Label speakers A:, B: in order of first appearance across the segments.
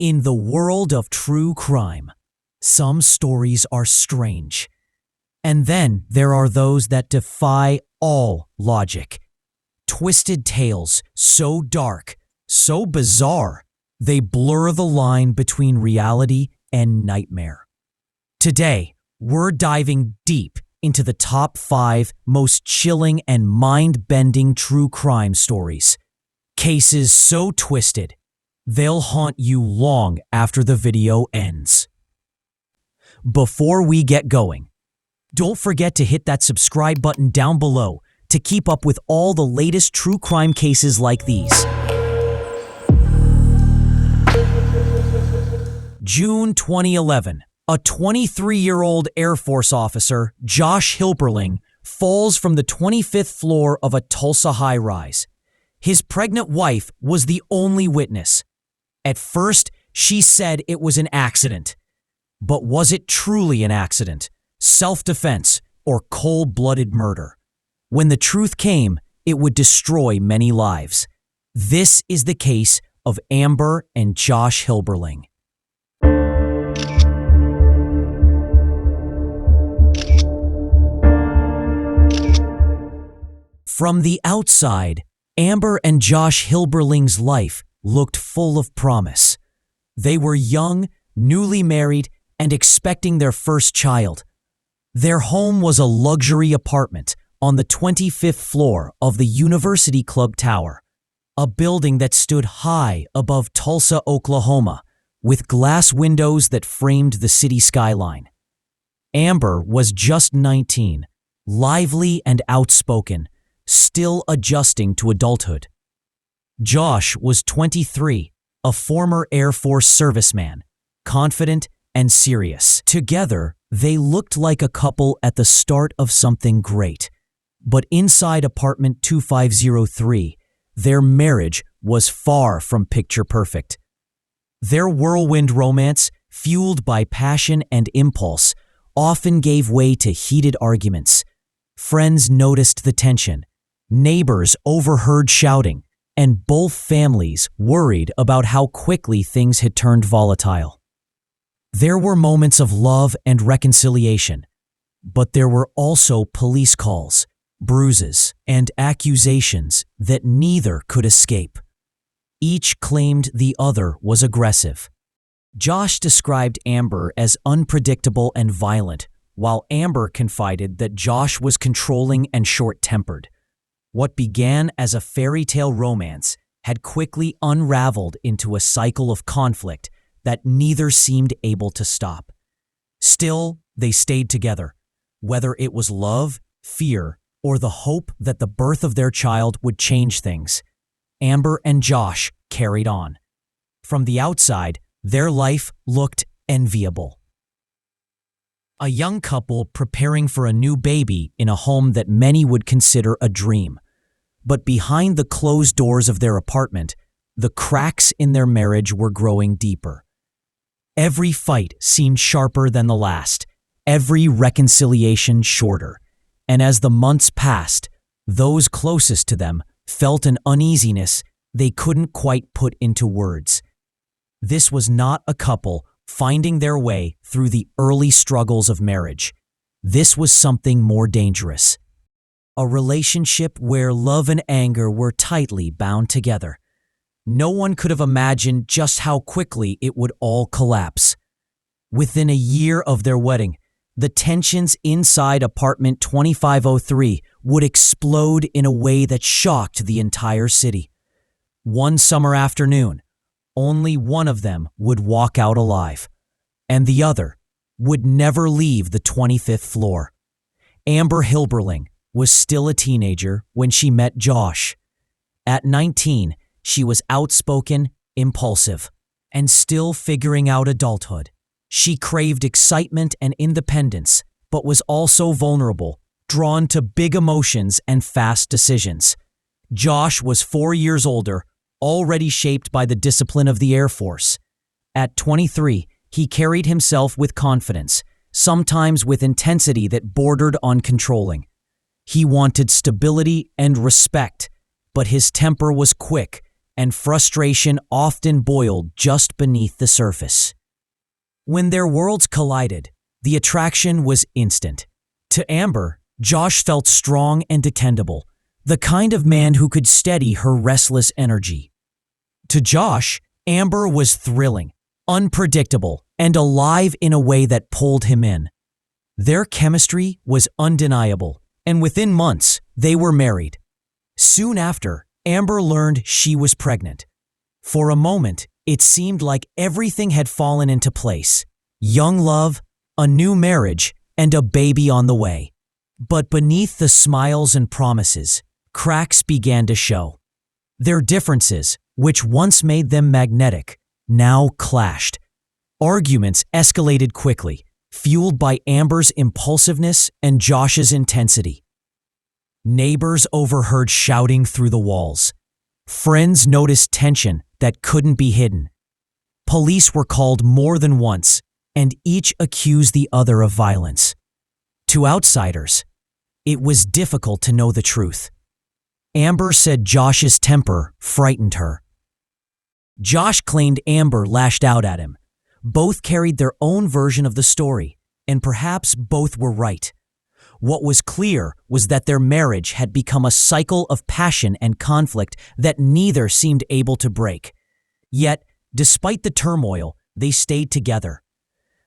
A: In the world of true crime, some stories are strange. And then there are those that defy all logic. Twisted tales so dark, so bizarre, they blur the line between reality and nightmare. Today, we're diving deep into the top 5 most chilling and mind-bending true crime stories. Cases so twisted, they'll haunt you long after the video ends. Before we get going, don't forget to hit that subscribe button down below to keep up with all the latest true crime cases like these. June 2011, a 23-year-old Air Force officer, Josh Hilberling, falls from the 25th floor of a Tulsa high-rise. His pregnant wife was the only witness. At first, she said it was an accident. But was it truly an accident, self-defense, or cold-blooded murder? When the truth came, it would destroy many lives. This is the case of Amber and Josh Hilberling. From the outside, Amber and Josh Hilberling's life looked full of promise. They were young, newly married, and expecting their first child. Their home was a luxury apartment on the 25th floor of the University Club Tower, a building that stood high above Tulsa, Oklahoma, with glass windows that framed the city skyline. Amber was just 19, lively and outspoken, still adjusting to adulthood. Josh was 23, a former Air Force serviceman, confident and serious. Together, they looked like a couple at the start of something great. But inside apartment 2503, their marriage was far from picture perfect. Their whirlwind romance, fueled by passion and impulse, often gave way to heated arguments. Friends noticed the tension. Neighbors overheard shouting, and both families worried about how quickly things had turned volatile. There were moments of love and reconciliation, but there were also police calls, bruises, and accusations that neither could escape. Each claimed the other was aggressive. Josh described Amber as unpredictable and violent, while Amber confided that Josh was controlling and short-tempered. What began as a fairy tale romance had quickly unraveled into a cycle of conflict that neither seemed able to stop. Still, they stayed together, whether it was love, fear, or the hope that the birth of their child would change things. Amber and Josh carried on. From the outside, their life looked enviable. A young couple preparing for a new baby in a home that many would consider a dream. But behind the closed doors of their apartment, the cracks in their marriage were growing deeper. Every fight seemed sharper than the last, every reconciliation shorter. And as the months passed, those closest to them felt an uneasiness they couldn't quite put into words. This was not a couple finding their way through the early struggles of marriage. This was something more dangerous. A relationship where love and anger were tightly bound together. No one could have imagined just how quickly it would all collapse. Within a year of their wedding, the tensions inside apartment 2503 would explode in a way that shocked the entire city. One summer afternoon, only one of them would walk out alive, and the other would never leave the 25th floor. Amber Hilberling was still a teenager when she met Josh. At 19, she was outspoken, impulsive, and still figuring out adulthood. She craved excitement and independence, but was also vulnerable, drawn to big emotions and fast decisions. Josh was 4 years older, already shaped by the discipline of the Air Force. At 23, he carried himself with confidence, sometimes with intensity that bordered on controlling. He wanted stability and respect, but his temper was quick, and frustration often boiled just beneath the surface. When their worlds collided, the attraction was instant. To Amber, Josh felt strong and dependable, the kind of man who could steady her restless energy. To Josh, Amber was thrilling, unpredictable, and alive in a way that pulled him in. Their chemistry was undeniable, and within months, they were married. Soon after, Amber learned she was pregnant. For a moment, it seemed like everything had fallen into place. Young love, a new marriage, and a baby on the way. But beneath the smiles and promises, cracks began to show. Their differences, which once made them magnetic, now clashed. Arguments escalated quickly, fueled by Amber's impulsiveness and Josh's intensity. Neighbors overheard shouting through the walls. Friends noticed tension that couldn't be hidden. Police were called more than once, and each accused the other of violence. To outsiders, it was difficult to know the truth. Amber said Josh's temper frightened her. Josh claimed Amber lashed out at him. Both carried their own version of the story, and perhaps both were right. What was clear was that their marriage had become a cycle of passion and conflict that neither seemed able to break. Yet, despite the turmoil, they stayed together.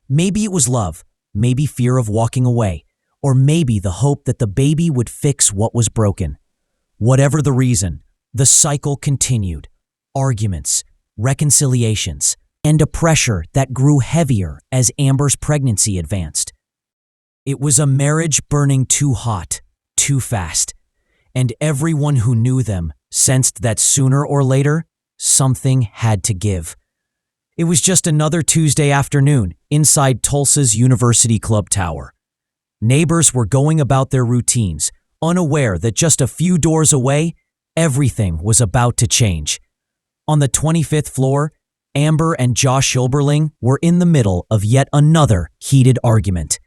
A: Maybe it was love, maybe fear of walking away, or maybe the hope that the baby would fix what was broken. Whatever the reason, the cycle continued. Arguments, reconciliations, and a pressure that grew heavier as Amber's pregnancy advanced. It was a marriage burning too hot, too fast, and everyone who knew them sensed that sooner or later, something had to give. It was just another Tuesday afternoon inside Tulsa's University Club Tower. Neighbors were going about their routines, unaware that just a few doors away, everything was about to change. On the 25th floor, Amber and Josh Hilberling were in the middle of yet another heated argument.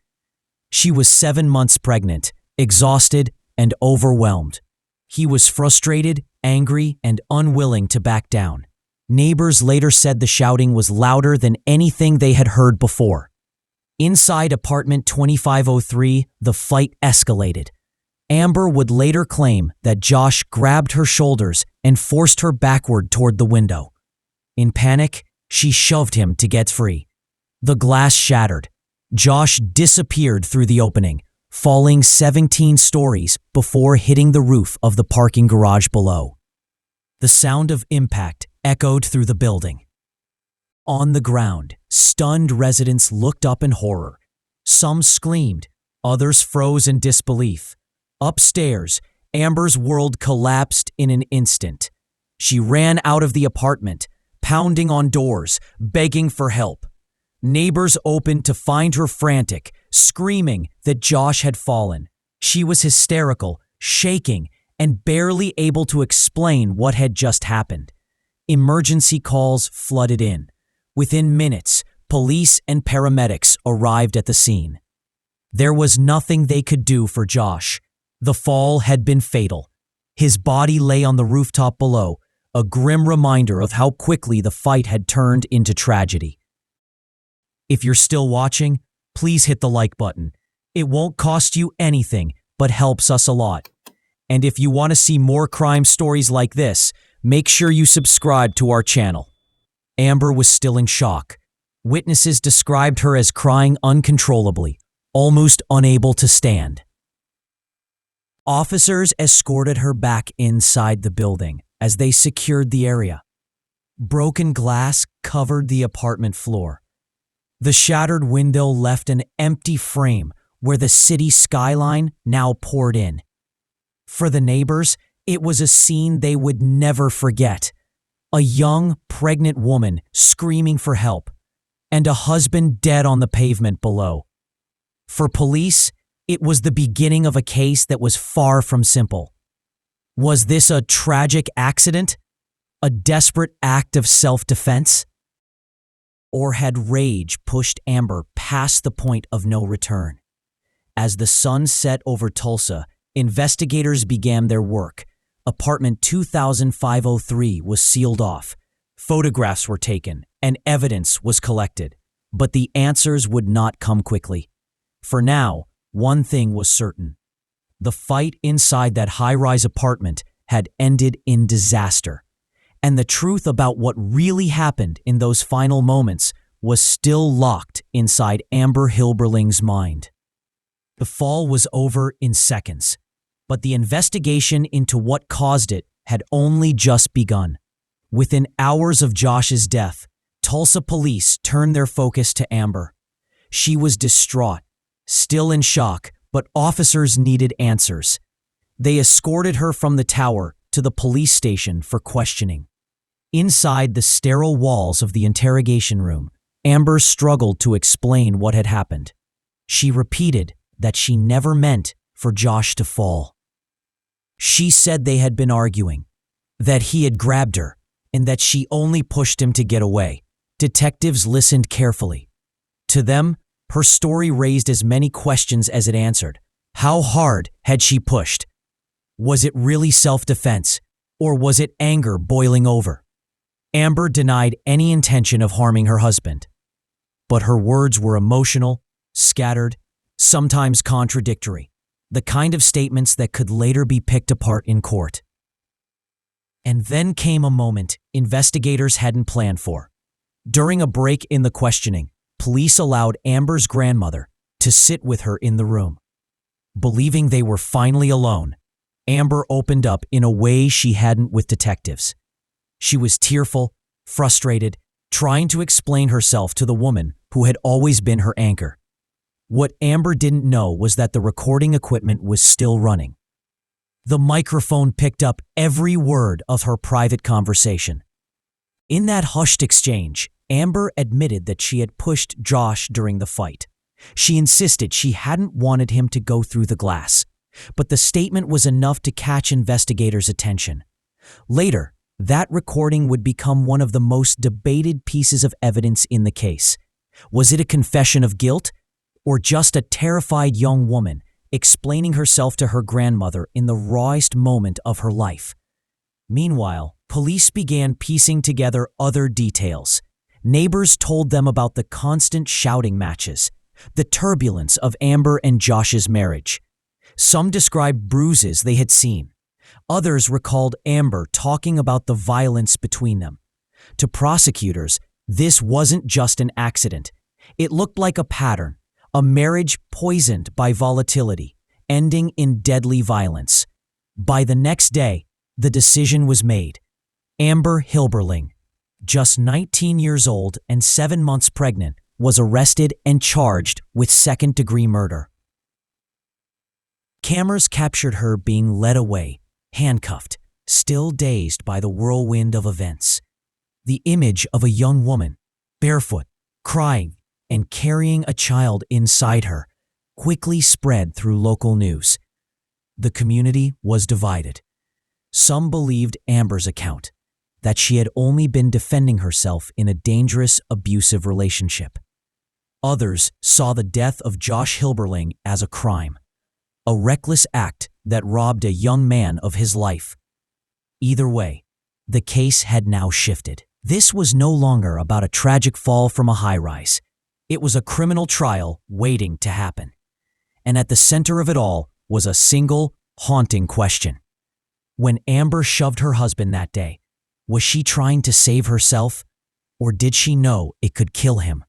A: She was 7 months pregnant, exhausted, and overwhelmed. He was frustrated, angry, and unwilling to back down. Neighbors later said the shouting was louder than anything they had heard before. Inside apartment 2503, the fight escalated. Amber would later claim that Josh grabbed her shoulders and forced her backward toward the window. In panic, she shoved him to get free. The glass shattered. Josh disappeared through the opening, falling 17 stories before hitting the roof of the parking garage below. The sound of impact echoed through the building. On the ground, stunned residents looked up in horror. Some screamed, others froze in disbelief. Upstairs, Amber's world collapsed in an instant. She ran out of the apartment, pounding on doors, begging for help. Neighbors opened to find her frantic, screaming that Josh had fallen. She was hysterical, shaking, and barely able to explain what had just happened. Emergency calls flooded in. Within minutes, police and paramedics arrived at the scene. There was nothing they could do for Josh. The fall had been fatal. His body lay on the rooftop below, a grim reminder of how quickly the fight had turned into tragedy. If you're still watching, please hit the like button. It won't cost you anything, but helps us a lot. And if you want to see more crime stories like this, make sure you subscribe to our channel. Amber was still in shock. Witnesses described her as crying uncontrollably, almost unable to stand. Officers escorted her back inside the building as they secured the area. Broken glass covered the apartment floor. The shattered window left an empty frame where the city skyline now poured in. For the neighbors, it was a scene they would never forget. A young, pregnant woman screaming for help, and a husband dead on the pavement below. For police, it was the beginning of a case that was far from simple. Was this a tragic accident? A desperate act of self-defense? Or had rage pushed Amber past the point of no return? As the sun set over Tulsa, investigators began their work, apartment 2503 was sealed off. Photographs were taken and evidence was collected, but the answers would not come quickly. For now, one thing was certain. The fight inside that high-rise apartment had ended in disaster, and the truth about what really happened in those final moments was still locked inside Amber Hilberling's mind. The fall was over in seconds, but the investigation into what caused it had only just begun. Within hours of Josh's death, Tulsa police turned their focus to Amber. She was distraught, still in shock, but officers needed answers. They escorted her from the tower to the police station for questioning. Inside the sterile walls of the interrogation room, Amber struggled to explain what had happened. She repeated that she never meant for Josh to fall. She said they had been arguing, that he had grabbed her, and that she only pushed him to get away. Detectives listened carefully. To them, her story raised as many questions as it answered. How hard had she pushed? Was it really self-defense, or was it anger boiling over? Amber denied any intention of harming her husband, but her words were emotional, scattered, sometimes contradictory, the kind of statements that could later be picked apart in court. And then came a moment investigators hadn't planned for. During a break in the questioning, police allowed Amber's grandmother to sit with her in the room. Believing they were finally alone, Amber opened up in a way she hadn't with detectives. She was tearful, frustrated, trying to explain herself to the woman who had always been her anchor. What Amber didn't know was that the recording equipment was still running. The microphone picked up every word of her private conversation. In that hushed exchange, Amber admitted that she had pushed Josh during the fight. She insisted she hadn't wanted him to go through the glass, but the statement was enough to catch investigators' attention. Later, that recording would become one of the most debated pieces of evidence in the case. Was it a confession of guilt, or just a terrified young woman explaining herself to her grandmother in the rawest moment of her life? Meanwhile, police began piecing together other details. Neighbors told them about the constant shouting matches, the turbulence of Amber and Josh's marriage. Some described bruises they had seen. Others recalled Amber talking about the violence between them. To prosecutors, this wasn't just an accident. It looked like a pattern, a marriage poisoned by volatility, ending in deadly violence. By the next day, the decision was made. Amber Hilberling, just 19 years old and 7 months pregnant, was arrested and charged with second-degree murder. Cameras captured her being led away, handcuffed, still dazed by the whirlwind of events. The image of a young woman, barefoot, crying, and carrying a child inside her, quickly spread through local news. The community was divided. Some believed Amber's account, that she had only been defending herself in a dangerous, abusive relationship. Others saw the death of Josh Hilberling as a crime, a reckless act that robbed a young man of his life. Either way, the case had now shifted. This was no longer about a tragic fall from a high-rise. It was a criminal trial waiting to happen. And at the center of it all was a single, haunting question. When Amber shoved her husband that day, was she trying to save herself, or did she know it could kill him?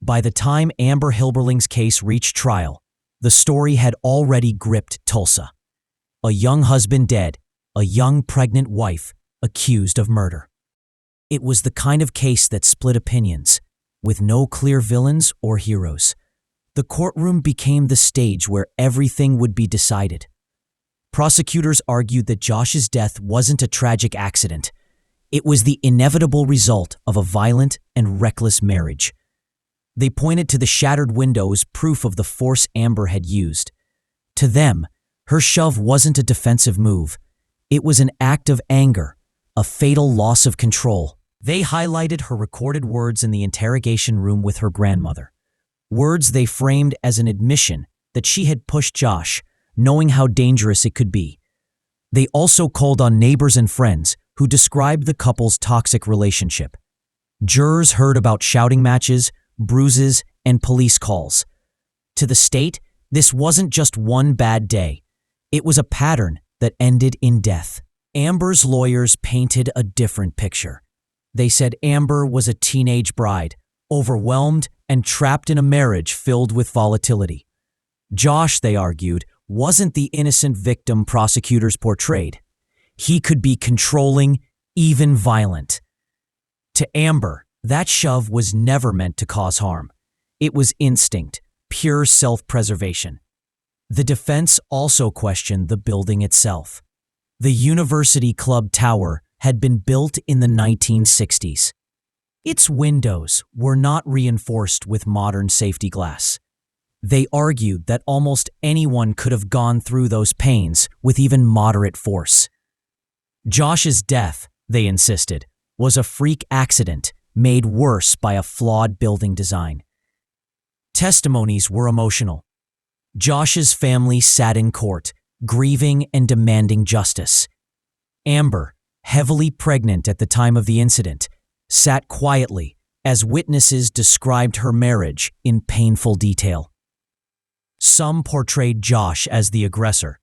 A: By the time Amber Hilberling's case reached trial, the story had already gripped Tulsa. A young husband dead, a young pregnant wife accused of murder. It was the kind of case that split opinions, with no clear villains or heroes. The courtroom became the stage where everything would be decided. Prosecutors argued that Josh's death wasn't a tragic accident. It was the inevitable result of a violent and reckless marriage. They pointed to the shattered windows, proof of the force Amber had used. To them, her shove wasn't a defensive move. It was an act of anger, a fatal loss of control. They highlighted her recorded words in the interrogation room with her grandmother. Words they framed as an admission that she had pushed Josh, knowing how dangerous it could be. They also called on neighbors and friends who described the couple's toxic relationship. Jurors heard about shouting matches, bruises, and police calls. To the state, this wasn't just one bad day. It was a pattern that ended in death. Amber's lawyers painted a different picture. They said Amber was a teenage bride, overwhelmed and trapped in a marriage filled with volatility. Josh, they argued, wasn't the innocent victim prosecutors portrayed. He could be controlling, even violent. To Amber, that shove was never meant to cause harm. It was instinct, pure self-preservation. The defense also questioned the building itself. The University Club Tower had been built in the 1960s. Its windows were not reinforced with modern safety glass. They argued that almost anyone could have gone through those panes with even moderate force. Josh's death, they insisted, was a freak accident made worse by a flawed building design. Testimonies were emotional. Josh's family sat in court, grieving and demanding justice. Amber, heavily pregnant at the time of the incident, sat quietly as witnesses described her marriage in painful detail. Some portrayed Josh as the aggressor.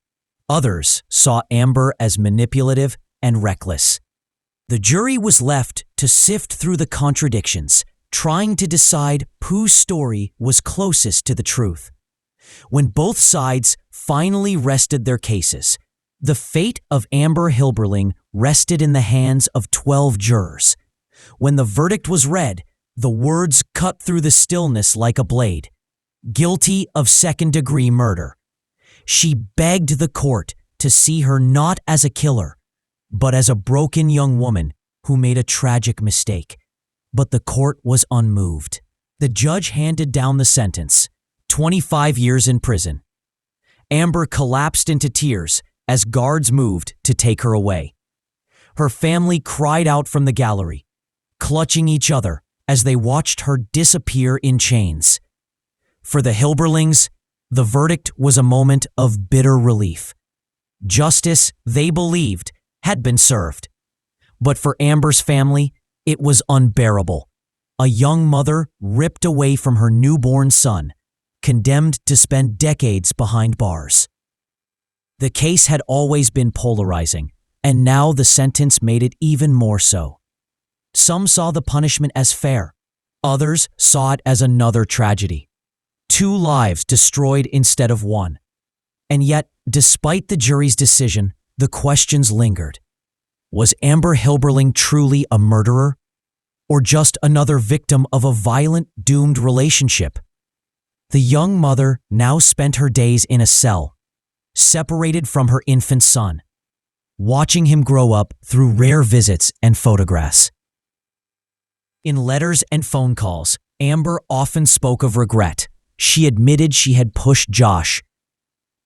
A: Others saw Amber as manipulative and reckless. The jury was left to sift through the contradictions, trying to decide whose story was closest to the truth. When both sides finally rested their cases, the fate of Amber Hilberling rested in the hands of 12 jurors. When the verdict was read, the words cut through the stillness like a blade. Guilty of second-degree murder. She begged the court to see her not as a killer, but as a broken young woman who made a tragic mistake. But the court was unmoved. The judge handed down the sentence, 25 years in prison. Amber collapsed into tears as guards moved to take her away. Her family cried out from the gallery, clutching each other as they watched her disappear in chains. For the Hilberlings, the verdict was a moment of bitter relief. Justice, they believed, had been served. But for Amber's family, it was unbearable. A young mother ripped away from her newborn son, condemned to spend decades behind bars. The case had always been polarizing, and now the sentence made it even more so. Some saw the punishment as fair. Others saw it as another tragedy. 2 lives destroyed instead of 1. And yet, despite the jury's decision, the questions lingered. Was Amber Hilberling truly a murderer? Or just another victim of a violent, doomed relationship? The young mother now spent her days in a cell, separated from her infant son, watching him grow up through rare visits and photographs. In letters and phone calls, Amber often spoke of regret. She admitted she had pushed Josh,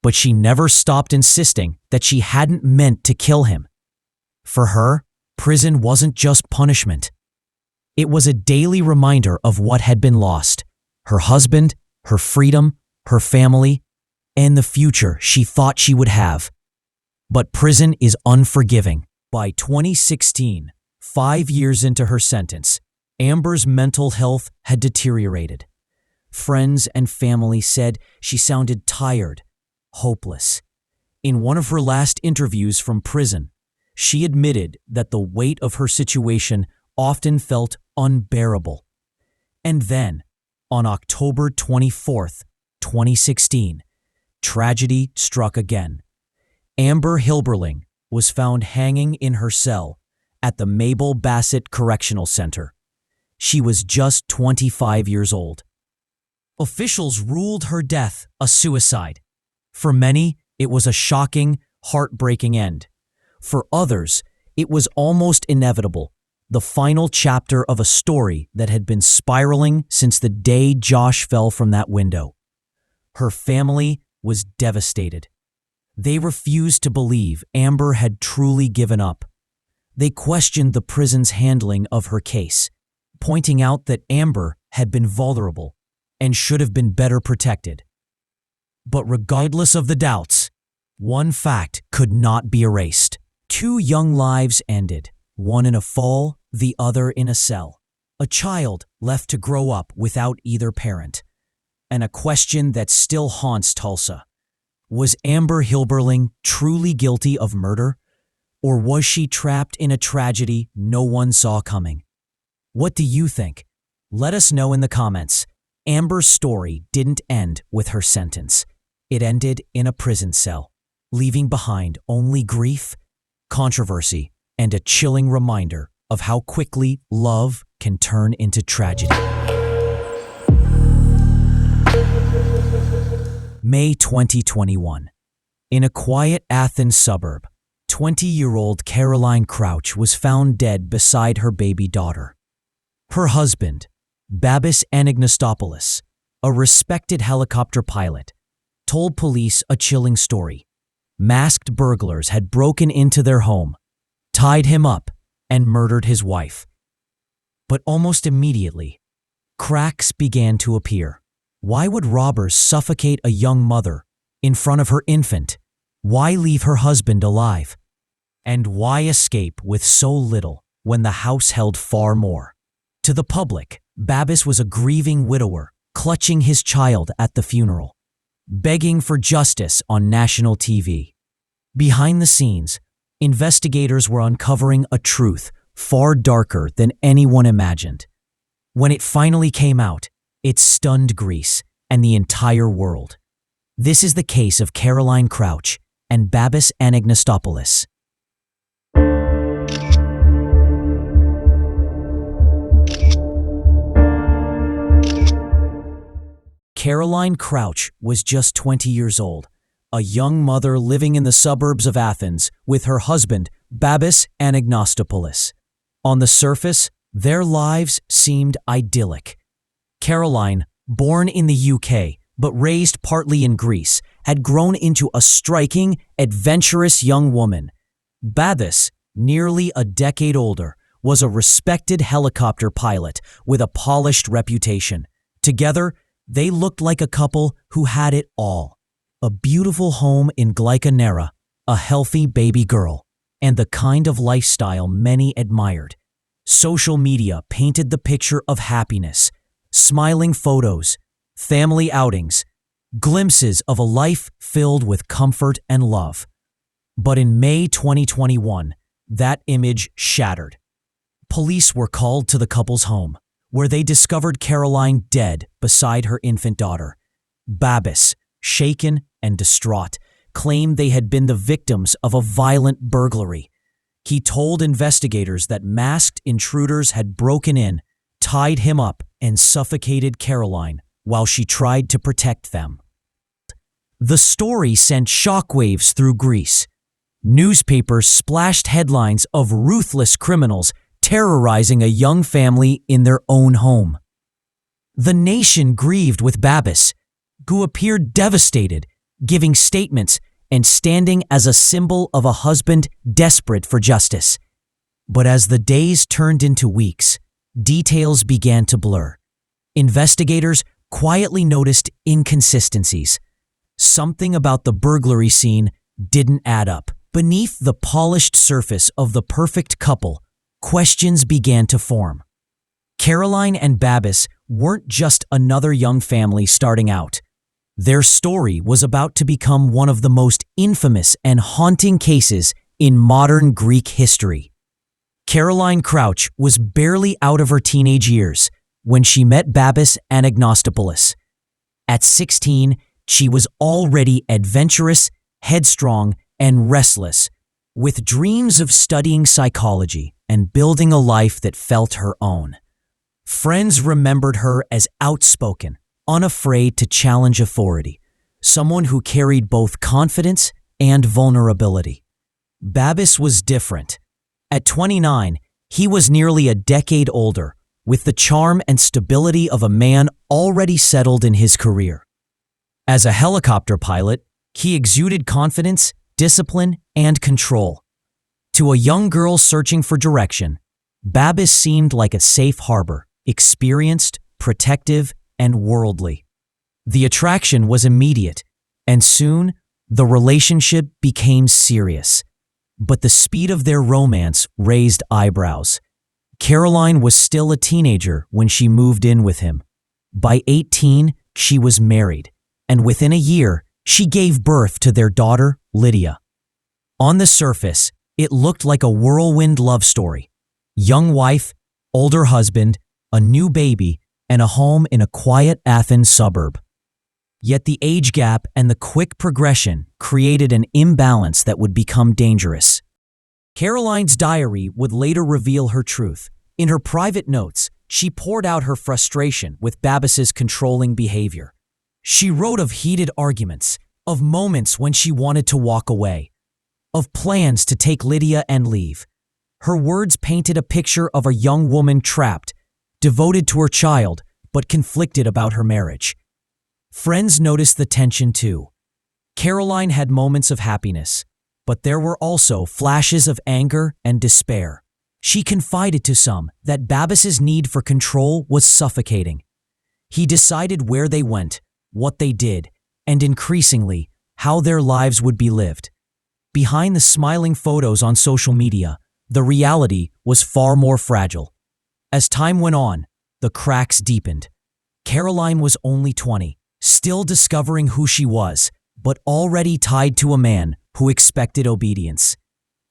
A: but she never stopped insisting that she hadn't meant to kill him. For her, prison wasn't just punishment. It was a daily reminder of what had been lost: her husband, her freedom, her family, and the future she thought she would have. But prison is unforgiving. By 2016, 5 years into her sentence, Amber's mental health had deteriorated. Friends and family said she sounded tired, hopeless. In one of her last interviews from prison, she admitted that the weight of her situation often felt unbearable. And then, on October 24th, 2016, tragedy struck again. Amber Hilberling was found hanging in her cell at the Mabel Bassett Correctional Center. She was just 25 years old. Officials ruled her death a suicide. For many, it was a shocking, heartbreaking end. For others, it was almost inevitable, the final chapter of a story that had been spiraling since the day Josh fell from that window. Her family was devastated. They refused to believe Amber had truly given up. They questioned the prison's handling of her case, pointing out that Amber had been vulnerable and should have been better protected. But regardless of the doubts, One fact could not be erased. 2 young lives ended, one in a fall, the other in a cell. A child left to grow up without either parent. And a question that still haunts Tulsa. Was Amber Hilberling truly guilty of murder? Or was she trapped in a tragedy no one saw coming? What do you think? Let us know in the comments. Amber's story didn't end with her sentence. It ended in a prison cell, leaving behind only grief, controversy, and a chilling reminder of how quickly love can turn into tragedy. May 2021. In a quiet Athens suburb, 20-year-old Caroline Crouch was found dead beside her baby daughter. Her husband, Babis Anagnostopoulos, a respected helicopter pilot, told police a chilling story. Masked burglars had broken into their home, tied him up, and murdered his wife. But almost immediately, cracks began to appear. Why would robbers suffocate a young mother in front of her infant? Why leave her husband alive? And why escape with so little when the house held far more? To the public, Babis was a grieving widower, clutching his child at the funeral, begging for justice on national TV. Behind the scenes, investigators were uncovering a truth far darker than anyone imagined. When it finally came out, it stunned Greece and the entire world. This is the case of Caroline Crouch and Babis Anagnostopoulos. Caroline Crouch was just 20 years old, a young mother living in the suburbs of Athens with her husband, Babis Anagnostopoulos. On the surface, their lives seemed idyllic. Caroline, born in the UK but raised partly in Greece, had grown into a striking, adventurous young woman. Babis, nearly a decade older, was a respected helicopter pilot with a polished reputation. Together, they looked like a couple who had it all. A beautiful home in Glyconera, a healthy baby girl, and the kind of lifestyle many admired. Social media painted the picture of happiness, smiling photos, family outings, glimpses of a life filled with comfort and love. But in May 2021, that image shattered. Police were called to the couple's home, where they discovered Caroline dead beside her infant daughter. Babis, shaken and distraught, claimed they had been the victims of a violent burglary. He told investigators that masked intruders had broken in, tied him up, and suffocated Caroline while she tried to protect them. The story sent shockwaves through Greece. Newspapers splashed headlines of ruthless criminals terrorizing a young family in their own home. The nation grieved with Babis, who appeared devastated, giving statements and standing as a symbol of a husband desperate for justice. But as the days turned into weeks, details began to blur. Investigators quietly noticed inconsistencies. Something about the burglary scene didn't add up. Beneath the polished surface of the perfect couple, questions began to form. Caroline and Babis weren't just another young family starting out. Their story was about to become one of the most infamous and haunting cases in modern Greek history. Caroline Crouch was barely out of her teenage years when she met Babis Anagnostopoulos. At 16, she was already adventurous, headstrong, and restless, with dreams of studying psychology and building a life that felt her own. Friends remembered her as outspoken, unafraid to challenge authority, someone who carried both confidence and vulnerability. Babis was different. At 29, he was nearly a decade older, with the charm and stability of a man already settled in his career. As a helicopter pilot, he exuded confidence, discipline, and control. To a young girl searching for direction, Babis seemed like a safe harbor, experienced, protective, and worldly. The attraction was immediate, and soon The relationship became serious, but the speed of their romance raised eyebrows. Caroline was still a teenager when she moved in with him. By 18, she was married, and within a year, she gave birth to their daughter, Lydia. On the surface, it looked like a whirlwind love story. Young wife, older husband, a new baby, and a home in a quiet Athens suburb. Yet the age gap and the quick progression created an imbalance that would become dangerous. Caroline's diary would later reveal her truth. In her private notes, she poured out her frustration with Babis's controlling behavior. She wrote of heated arguments, of moments when she wanted to walk away, of plans to take Lydia and leave. Her words painted a picture of a young woman trapped, devoted to her child, but conflicted about her marriage. Friends noticed the tension too. Caroline had moments of happiness, but there were also flashes of anger and despair. She confided to some that Babis's need for control was suffocating. He decided where they went, what they did, and increasingly, how their lives would be lived. Behind the smiling photos on social media, the reality was far more fragile. As time went on, the cracks deepened. Caroline was only 20, still discovering who she was, but already tied to a man who expected obedience.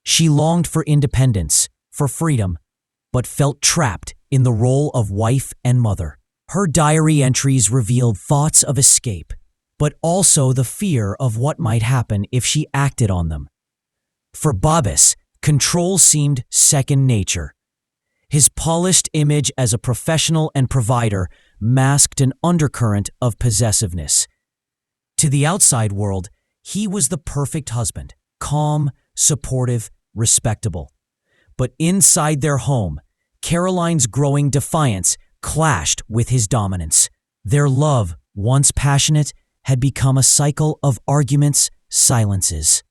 A: She longed for independence, for freedom, but felt trapped in the role of wife and mother. Her diary entries revealed thoughts of escape, but also the fear of what might happen if she acted on them. For Babis, control seemed second nature. His polished image as a professional and provider masked an undercurrent of possessiveness. To the outside world, he was the perfect husband, calm, supportive, respectable. But inside their home, Caroline's growing defiance clashed with his dominance. Their love, once passionate, had become a cycle of arguments, silences,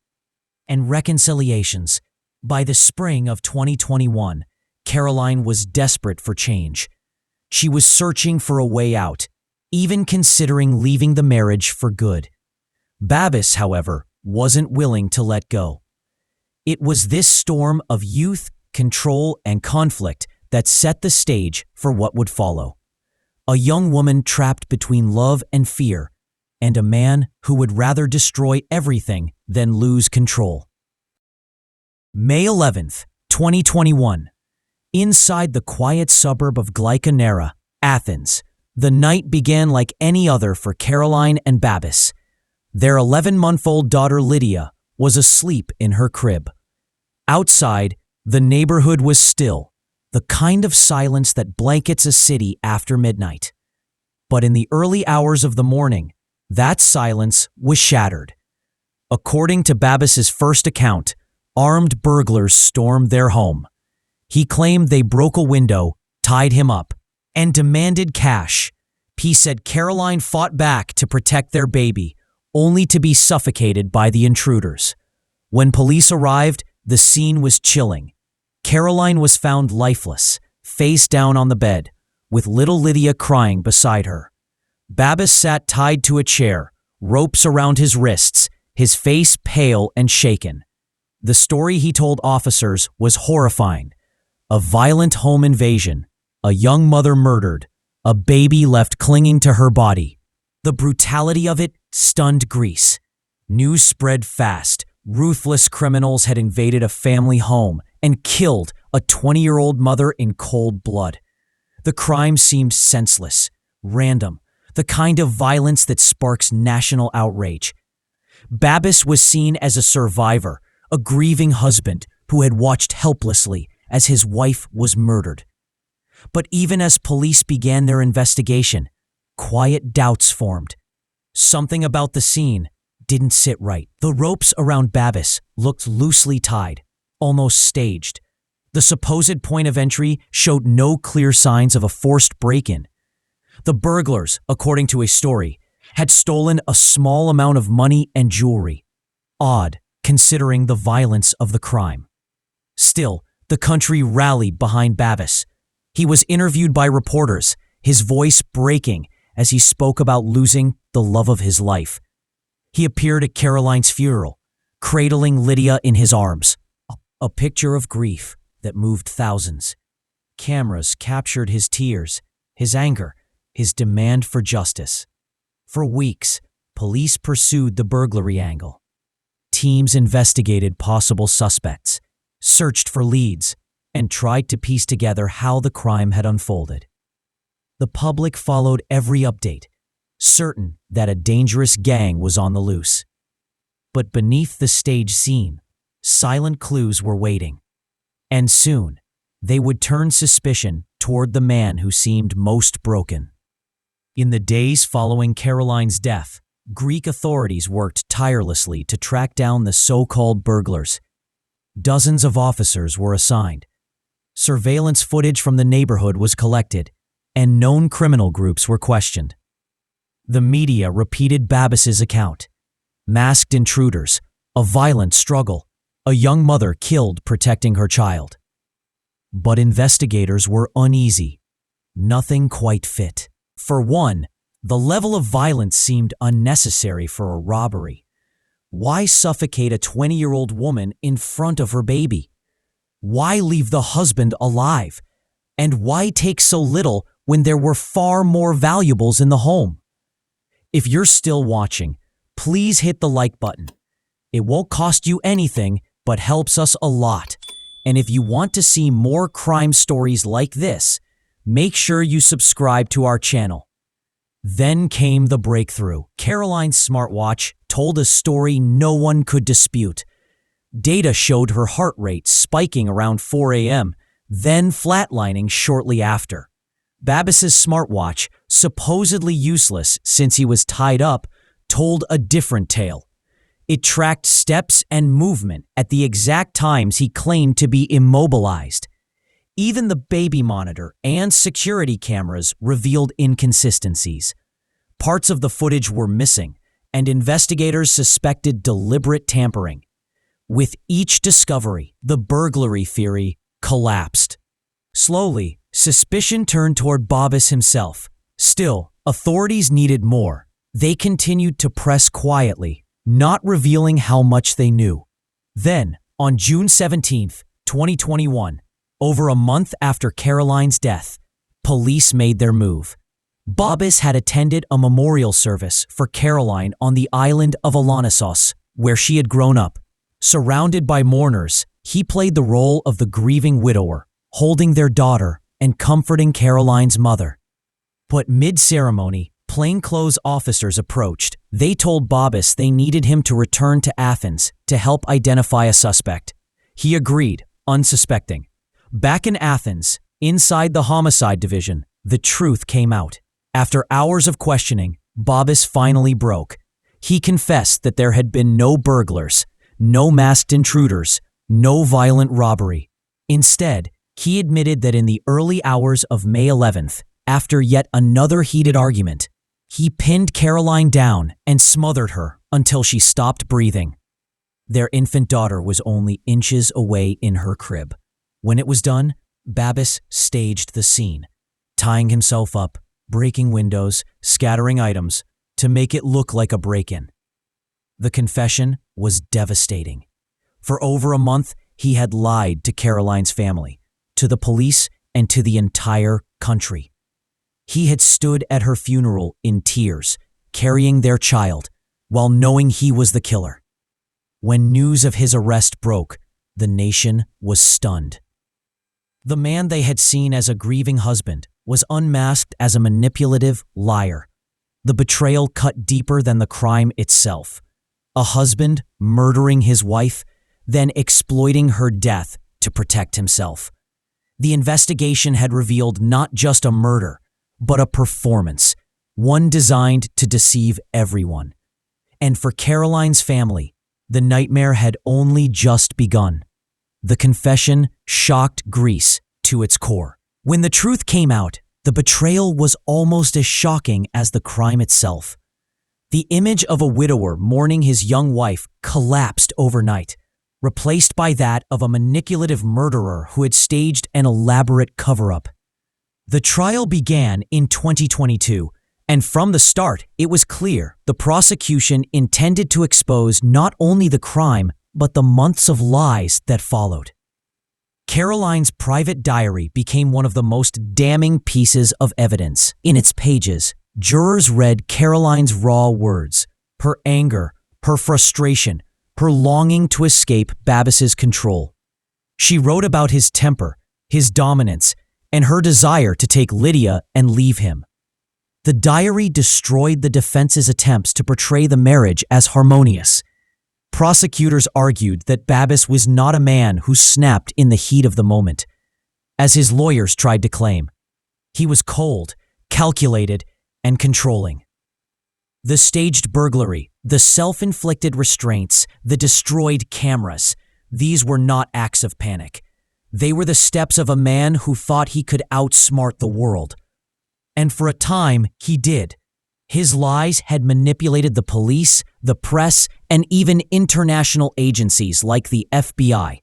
A: and reconciliations. By the spring of 2021, Caroline was desperate for change. She was searching for a way out, even considering leaving the marriage for good. Babis, however, wasn't willing to let go. It was this storm of youth, control, and conflict that set the stage for what would follow. A young woman trapped between love and fear, and a man who would rather destroy everything than lose control. May 11th, 2021. Inside the quiet suburb of Glyconera, Athens, the night began like any other for Caroline and Babis. Their 11-month-old daughter Lydia was asleep in her crib. Outside, the neighborhood was still, the kind of silence that blankets a city after midnight. But in the early hours of the morning, that silence was shattered. According to Babis's first account, armed burglars stormed their home. He claimed they broke a window, tied him up, and demanded cash. He said Caroline fought back to protect their baby, only to be suffocated by the intruders. When police arrived, the scene was chilling. Caroline was found lifeless, face down on the bed, with little Lydia crying beside her. Babis sat tied to a chair, ropes around his wrists, his face pale and shaken. The story he told officers was horrifying. A violent home invasion, a young mother murdered, a baby left clinging to her body. The brutality of it stunned Greece. News spread fast. Ruthless criminals had invaded a family home and killed a 20-year-old mother in cold blood. The crime seemed senseless, random, the kind of violence that sparks national outrage. Babis was seen as a survivor, a grieving husband who had watched helplessly as his wife was murdered. But even as police began their investigation, quiet doubts formed. Something about the scene didn't sit right. The ropes around Babis looked loosely tied, almost staged. The supposed point of entry showed no clear signs of a forced break-in. The burglars, according to a story, had stolen a small amount of money and jewelry. Odd, considering the violence of the crime. Still, the country rallied behind Babis. He was interviewed by reporters, his voice breaking as he spoke about losing the love of his life. He appeared at Caroline's funeral, cradling Lydia in his arms, a picture of grief that moved thousands. Cameras captured his tears, his anger, his demand for justice. For weeks, police pursued the burglary angle. Teams investigated possible suspects, searched for leads, and tried to piece together how the crime had unfolded. The public followed every update, certain that a dangerous gang was on the loose. But beneath the stage scene, silent clues were waiting. And soon, they would turn suspicion toward the man who seemed most broken. In the days following Caroline's death, Greek authorities worked tirelessly to track down the so-called burglars. Dozens of officers were assigned. Surveillance footage from the neighborhood was collected, and known criminal groups were questioned. The media repeated Babis's account. Masked intruders, a violent struggle, a young mother killed protecting her child. But investigators were uneasy. Nothing quite fit. For one, the level of violence seemed unnecessary for a robbery. Why suffocate a 20-year-old woman in front of her baby? Why leave the husband alive? And why take so little when there were far more valuables in the home? If you're still watching, please hit the like button. It won't cost you anything, but helps us a lot. And if you want to see more crime stories like this, make sure you subscribe to our channel. Then came the breakthrough. Caroline's smartwatch told a story no one could dispute. Data showed her heart rate spiking around 4 a.m., then flatlining shortly after. Babis's smartwatch, supposedly useless since he was tied up, told a different tale. It tracked steps and movement at the exact times he claimed to be immobilized. Even the baby monitor and security cameras revealed inconsistencies. Parts of the footage were missing, and investigators suspected deliberate tampering. With each discovery, the burglary theory collapsed. Slowly, suspicion turned toward Babis himself. Still, authorities needed more. They continued to press quietly, not revealing how much they knew. Then, on June 17, 2021, over a month after Caroline's death, police made their move. Babis had attended a memorial service for Caroline on the island of Alonissos, where she had grown up. Surrounded by mourners, he played the role of the grieving widower, holding their daughter and comforting Caroline's mother. But mid-ceremony, plainclothes officers approached. They told Babis they needed him to return to Athens to help identify a suspect. He agreed, unsuspecting. Back in Athens, inside the homicide division, the truth came out. After hours of questioning, Babis finally broke. He confessed that there had been no burglars, no masked intruders, no violent robbery. Instead, he admitted that in the early hours of May 11th, after yet another heated argument, he pinned Caroline down and smothered her until she stopped breathing. Their infant daughter was only inches away in her crib. When it was done, Babis staged the scene, tying himself up, breaking windows, scattering items, to make it look like a break-in. The confession was devastating. For over a month, he had lied to Caroline's family, to the police, and to the entire country. He had stood at her funeral in tears, carrying their child, while knowing he was the killer. When news of his arrest broke, the nation was stunned. The man they had seen as a grieving husband was unmasked as a manipulative liar. The betrayal cut deeper than the crime itself. A husband murdering his wife, then exploiting her death to protect himself. The investigation had revealed not just a murder, but a performance, one designed to deceive everyone. And for Caroline's family, the nightmare had only just begun. The confession shocked Greece to its core. When the truth came out, the betrayal was almost as shocking as the crime itself. The image of a widower mourning his young wife collapsed overnight, replaced by that of a manipulative murderer who had staged an elaborate cover-up. The trial began in 2022 And from the start, it was clear the prosecution intended to expose not only the crime, but the months of lies that followed. Caroline's private diary became one of the most damning pieces of evidence. In its pages, jurors read Caroline's raw words, her anger, her frustration, her longing to escape Babis's control. She wrote about his temper, his dominance, and her desire to take Lydia and leave him. The diary destroyed the defense's attempts to portray the marriage as harmonious. Prosecutors argued that Babis was not a man who snapped in the heat of the moment, as his lawyers tried to claim. He was cold, calculated, and controlling. The staged burglary, the self-inflicted restraints, the destroyed cameras, these were not acts of panic. They were the steps of a man who thought he could outsmart the world. And for a time, he did. His lies had manipulated the police, the press, and even international agencies like the FBI,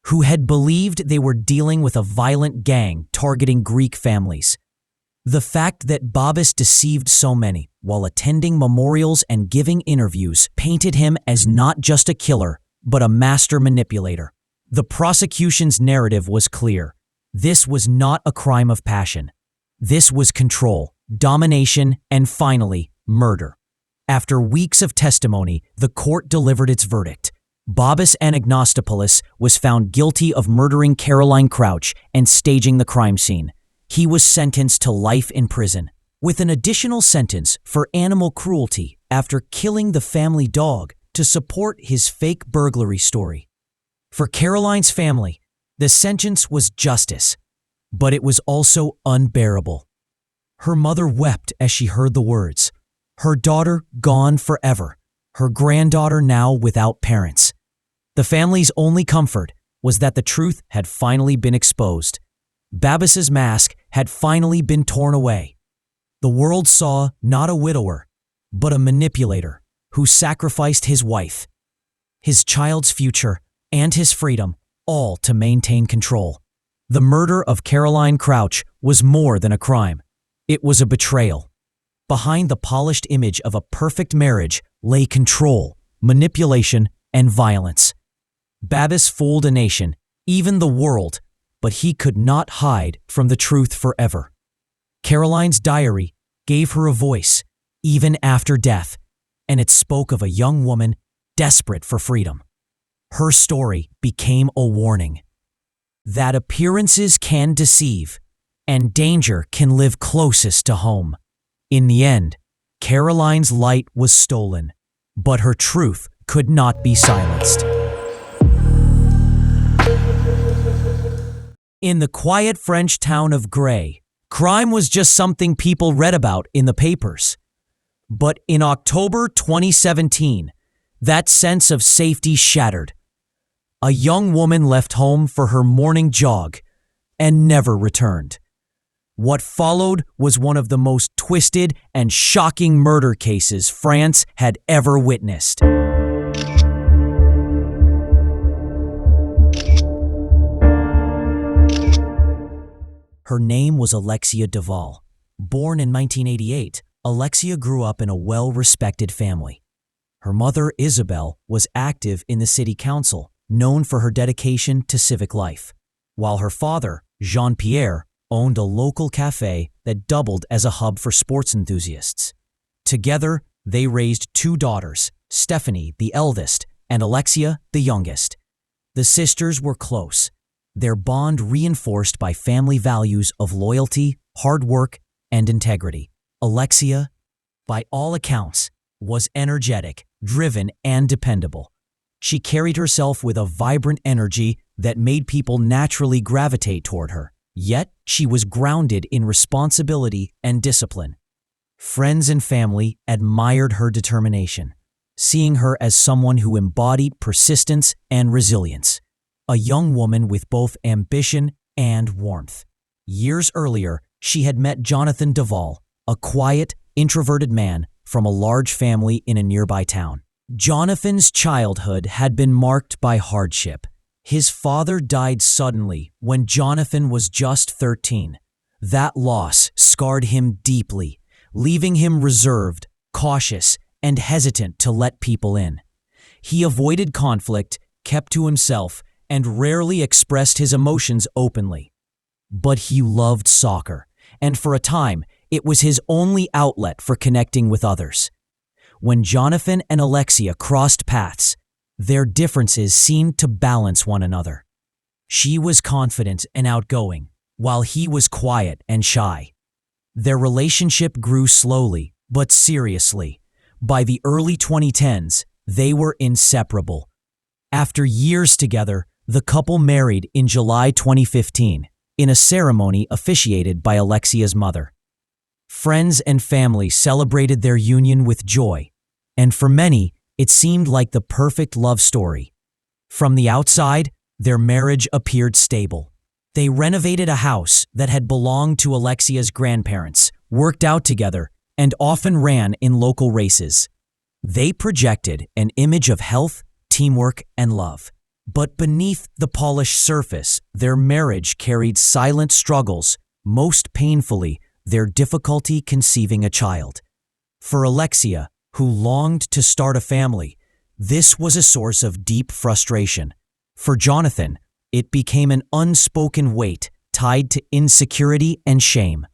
A: who had believed they were dealing with a violent gang targeting Greek families. The fact that Babis deceived so many while attending memorials and giving interviews painted him as not just a killer, but a master manipulator. The prosecution's narrative was clear. This was not a crime of passion. This was control, domination, and finally, murder. After weeks of testimony, the court delivered its verdict. Babis Anagnostopoulos was found guilty of murdering Caroline Crouch and staging the crime scene. He was sentenced to life in prison, with an additional sentence for animal cruelty after killing the family dog to support his fake burglary story. For Caroline's family, the sentence was justice, but it was also unbearable. Her mother wept as she heard the words. Her daughter gone forever, her granddaughter now without parents. The family's only comfort was that the truth had finally been exposed. Babis's mask had finally been torn away. The world saw not a widower, but a manipulator who sacrificed his wife, his child's future, and his freedom, all to maintain control. The murder of Caroline Crouch was more than a crime. It was a betrayal. Behind the polished image of a perfect marriage lay control, manipulation, and violence. Babis fooled a nation, even the world, but he could not hide from the truth forever. Caroline's diary gave her a voice, even after death, and it spoke of a young woman desperate for freedom. Her story became a warning that appearances can deceive, and danger can live closest to home. In the end, Caroline's light was stolen, but her truth could not be silenced. In the quiet French town of Gray, crime was just something people read about in the papers. But in October 2017, that sense of safety shattered. A young woman left home for her morning jog and never returned. What followed was one of the most twisted and shocking murder cases France had ever witnessed. Her name was Alexia Daval. Born in 1988, Alexia grew up in a well-respected family. Her mother, Isabel, was active in the city council, known for her dedication to civic life, while her father, Jean-Pierre, owned a local cafe that doubled as a hub for sports enthusiasts. Together, they raised two daughters, Stephanie, the eldest, and Alexia, the youngest. The sisters were close, their bond reinforced by family values of loyalty, hard work, and integrity. Alexia, by all accounts, was energetic, driven, and dependable. She carried herself with a vibrant energy that made people naturally gravitate toward her. Yet, she was grounded in responsibility and discipline. Friends and family admired her determination, seeing her as someone who embodied persistence and resilience, a young woman with both ambition and warmth. Years earlier, she had met Jonathan Daval, a quiet, introverted man from a large family in a nearby town. Jonathan's childhood had been marked by hardship. His father died suddenly when Jonathan was just 13. That loss scarred him deeply, leaving him reserved, cautious, and hesitant to let people in. He avoided conflict, kept to himself, and rarely expressed his emotions openly. But he loved soccer, and for a time, it was his only outlet for connecting with others. When Jonathan and Alexia crossed paths, their differences seemed to balance one another. She was confident and outgoing, while he was quiet and shy. Their relationship grew slowly, but seriously. By the early 2010s, they were inseparable. After years together, the couple married in July 2015, in a ceremony officiated by Alexia's mother. Friends and family celebrated their union with joy, and for many, it seemed like the perfect love story. From the outside, their marriage appeared stable. They renovated a house that had belonged to Alexia's grandparents, worked out together, and often ran in local races. They projected an image of health, teamwork, and love. But beneath the polished surface, their marriage carried silent struggles, most painfully, their difficulty conceiving a child. For Alexia, who longed to start a family, this was a source of deep frustration. For Jonathan, it became an unspoken weight tied to insecurity and shame.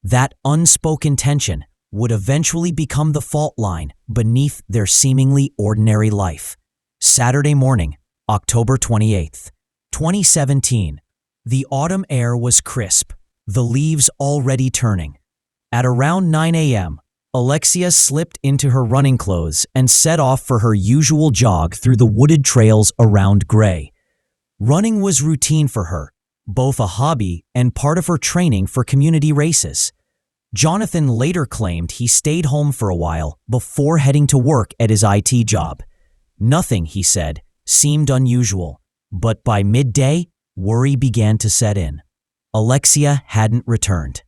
A: That unspoken tension would eventually become the fault line beneath their seemingly ordinary life. Saturday morning, October 28th, 2017. The autumn air was crisp, the leaves already turning. At around 9 a.m., Alexia slipped into her running clothes and set off for her usual jog through the wooded trails around Gray. Running was routine for her, both a hobby and part of her training for community races. Jonathan later claimed he stayed home for a while before heading to work at his IT job. Nothing, he said, seemed unusual, but by midday, worry began to set in. Alexia hadn't returned.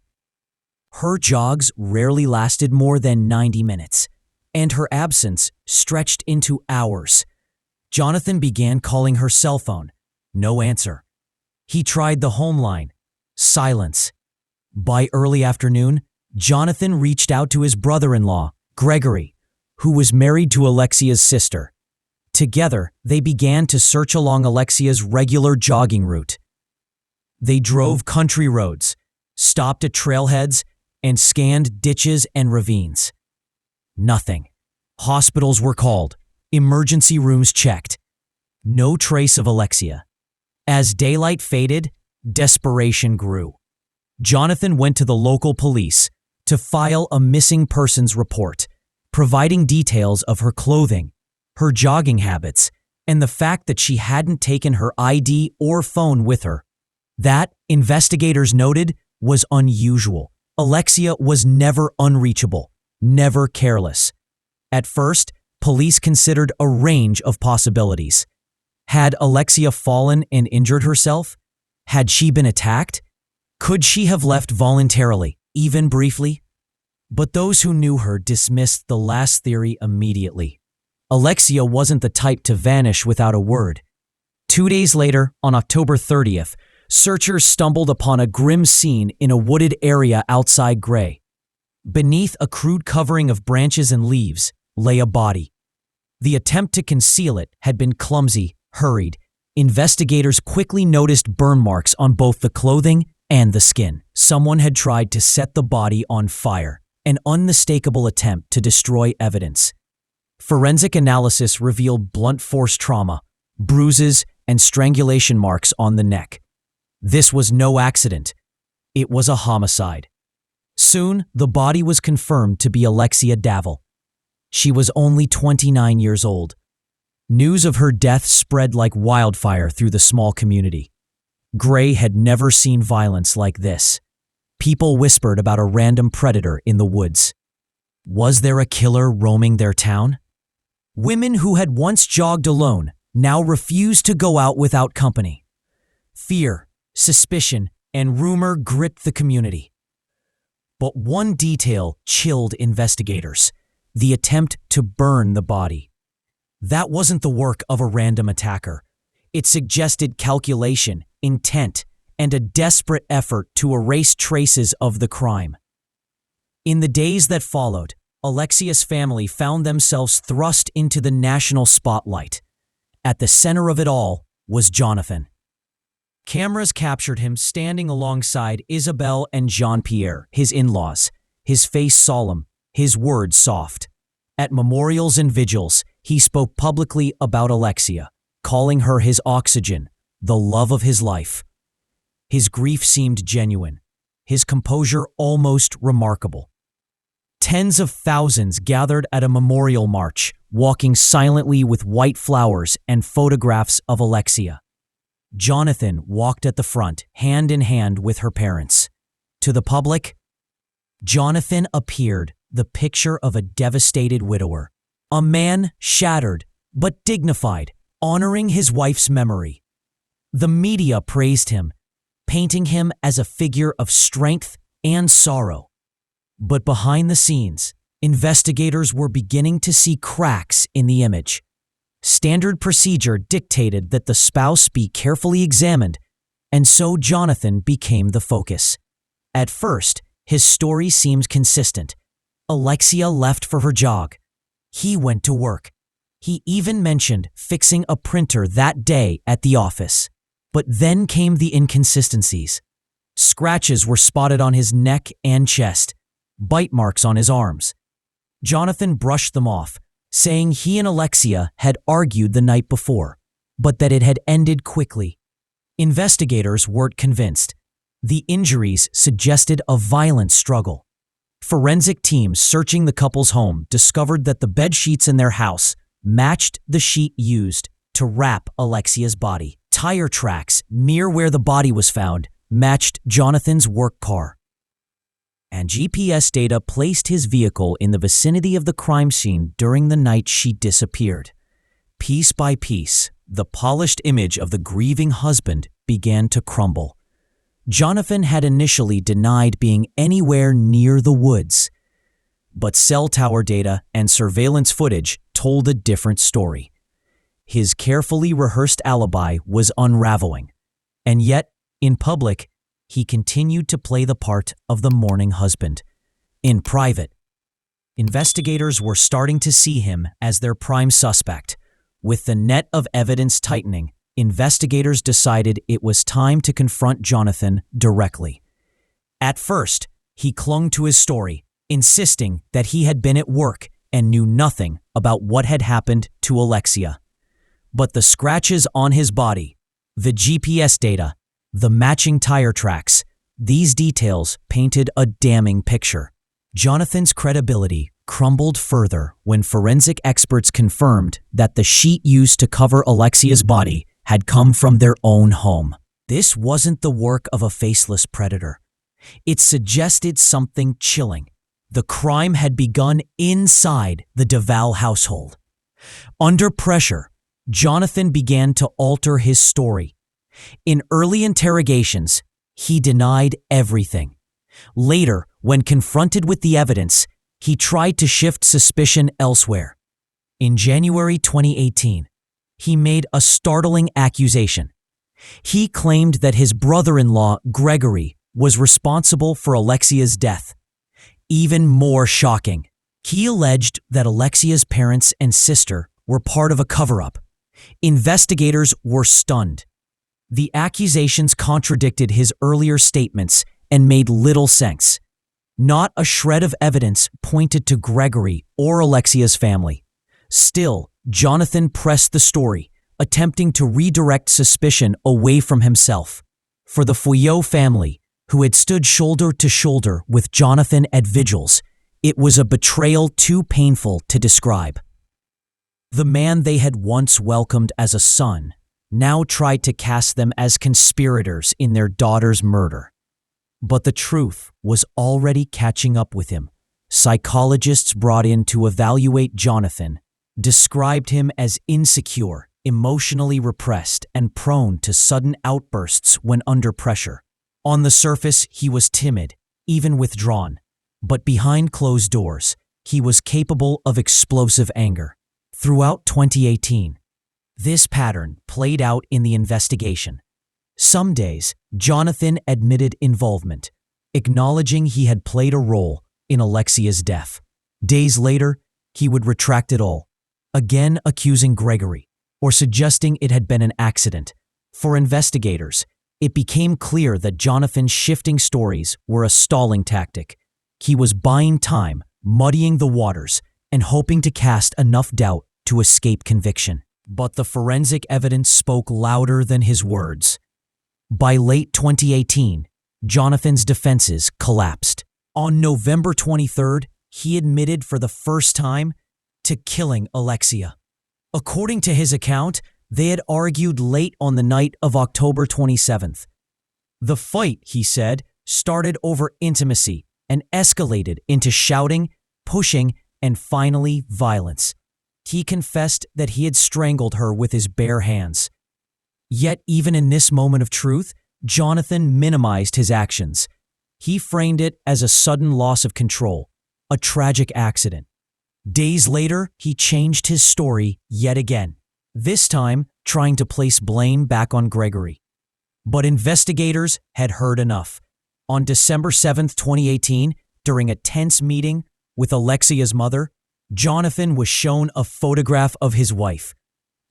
A: Her jogs rarely lasted more than 90 minutes, and her absence stretched into hours. Jonathan began calling her cell phone. No answer. He tried the home line. Silence. By early afternoon, Jonathan reached out to his brother-in-law, Gregory, who was married to Alexia's sister. Together, they began to search along Alexia's regular jogging route. They drove country roads, stopped at trailheads, and scanned ditches and ravines. Nothing. Hospitals were called, emergency rooms checked. No trace of Alexia. As daylight faded, desperation grew. Jonathan went to the local police to file a missing persons report, providing details of her clothing, her jogging habits, and the fact that she hadn't taken her ID or phone with her. That, investigators noted, was unusual. Alexia was never unreachable, never careless. At first, police considered a range of possibilities. Had Alexia fallen and injured herself? Had she been attacked? Could she have left voluntarily, even briefly? But those who knew her dismissed the last theory immediately. Alexia wasn't the type to vanish without a word. 2 days later, on October 30th, searchers stumbled upon a grim scene in a wooded area outside Gray. Beneath a crude covering of branches and leaves lay a body. The attempt to conceal it had been clumsy, hurried. Investigators quickly noticed burn marks on both the clothing and the skin. Someone had tried to set the body on fire, an unmistakable attempt to destroy evidence. Forensic analysis revealed blunt force trauma, bruises, and strangulation marks on the neck. This was no accident. It was a homicide. Soon, the body was confirmed to be Alexia Daval. She was only 29 years old. News of her death spread like wildfire through the small community. Gray had never seen violence like this. People whispered about a random predator in the woods. Was there a killer roaming their town? Women who had once jogged alone now refused to go out without company. Fear, suspicion, and rumor gripped the community. But one detail chilled investigators: the attempt to burn the body. That wasn't the work of a random attacker. It suggested calculation, intent, and a desperate effort to erase traces of the crime. In the days that followed, Alexia's family found themselves thrust into the national spotlight. At the center of it all was Jonathan. Cameras captured him standing alongside Isabel and Jean-Pierre, his in-laws, his face solemn, his words soft. At memorials and vigils, he spoke publicly about Alexia, calling her his oxygen, the love of his life. His grief seemed genuine, his composure almost remarkable. Tens of thousands gathered at a memorial march, walking silently with white flowers and photographs of Alexia. Jonathan walked at the front, hand in hand with her parents. To the public, Jonathan appeared the picture of a devastated widower, a man shattered but dignified, honoring his wife's memory. The media praised him, painting him as a figure of strength and sorrow. But behind the scenes, investigators were beginning to see cracks in the image. Standard procedure dictated that the spouse be carefully examined, and so Jonathan became the focus. At first, his story seemed consistent. Alexia left for her jog. He went to work. He even mentioned fixing a printer that day at the office. But then came the inconsistencies. Scratches were spotted on his neck and chest, bite marks on his arms. Jonathan brushed them off, saying he and Alexia had argued the night before, but that it had ended quickly. Investigators weren't convinced. The injuries suggested a violent struggle. Forensic teams searching the couple's home discovered that the bed sheets in their house matched the sheet used to wrap Alexia's body. Tire tracks near where the body was found matched Jonathan's work car. And GPS data placed his vehicle in the vicinity of the crime scene during the night she disappeared. Piece by piece, the polished image of the grieving husband began to crumble. Jonathan had initially denied being anywhere near the woods, but cell tower data and surveillance footage told a different story. His carefully rehearsed alibi was unraveling, and yet, in public, he continued to play the part of the mourning husband. In private, investigators were starting to see him as their prime suspect. With the net of evidence tightening, investigators decided it was time to confront Jonathan directly. At first, he clung to his story, insisting that he had been at work and knew nothing about what had happened to Alexia. But the scratches on his body, the GPS data, the matching tire tracks, these details painted a damning picture. Jonathan's credibility crumbled further when forensic experts confirmed that the sheet used to cover Alexia's body had come from their own home. This wasn't the work of a faceless predator. It suggested something chilling. The crime had begun inside the Daval household. Under pressure, Jonathan began to alter his story. In early interrogations, he denied everything. Later, when confronted with the evidence, he tried to shift suspicion elsewhere. In January 2018, he made a startling accusation. He claimed that his brother-in-law, Gregory, was responsible for Alexia's death. Even more shocking, he alleged that Alexia's parents and sister were part of a cover-up. Investigators were stunned. The accusations contradicted his earlier statements and made little sense. Not a shred of evidence pointed to Gregory or Alexia's family. Still, Jonathan pressed the story, attempting to redirect suspicion away from himself. For the Fouillot family, who had stood shoulder to shoulder with Jonathan at vigils, it was a betrayal too painful to describe. The man they had once welcomed as a son now tried to cast them as conspirators in their daughter's murder. But the truth was already catching up with him. Psychologists brought in to evaluate Jonathan described him as insecure, emotionally repressed, and prone to sudden outbursts when under pressure. On the surface, he was timid, even withdrawn, but behind closed doors, he was capable of explosive anger. Throughout 2018, this pattern played out in the investigation. Some days, Jonathan admitted involvement, acknowledging he had played a role, in Alexia's death. Days later, he would retract it all, again accusing Gregory, or suggesting it had been an accident. For investigators, it became clear that Jonathan's shifting stories were a stalling tactic. He was buying time, muddying the waters, and hoping to cast enough doubt to escape conviction. But the forensic evidence spoke louder than his words. By late 2018, Jonathan's defenses collapsed. On November 23rd, he admitted for the first time to killing Alexia. According to his account, they had argued late on the night of October 27th. The fight, he said, started over intimacy and escalated into shouting, pushing, and finally violence. He confessed that he had strangled her with his bare hands. Yet even in this moment of truth, Jonathan minimized his actions. He framed it as a sudden loss of control, a tragic accident. Days later, he changed his story yet again, this time trying to place blame back on Gregory. But investigators had heard enough. On December 7, 2018, during a tense meeting with Alexia's mother, Jonathan was shown a photograph of his wife.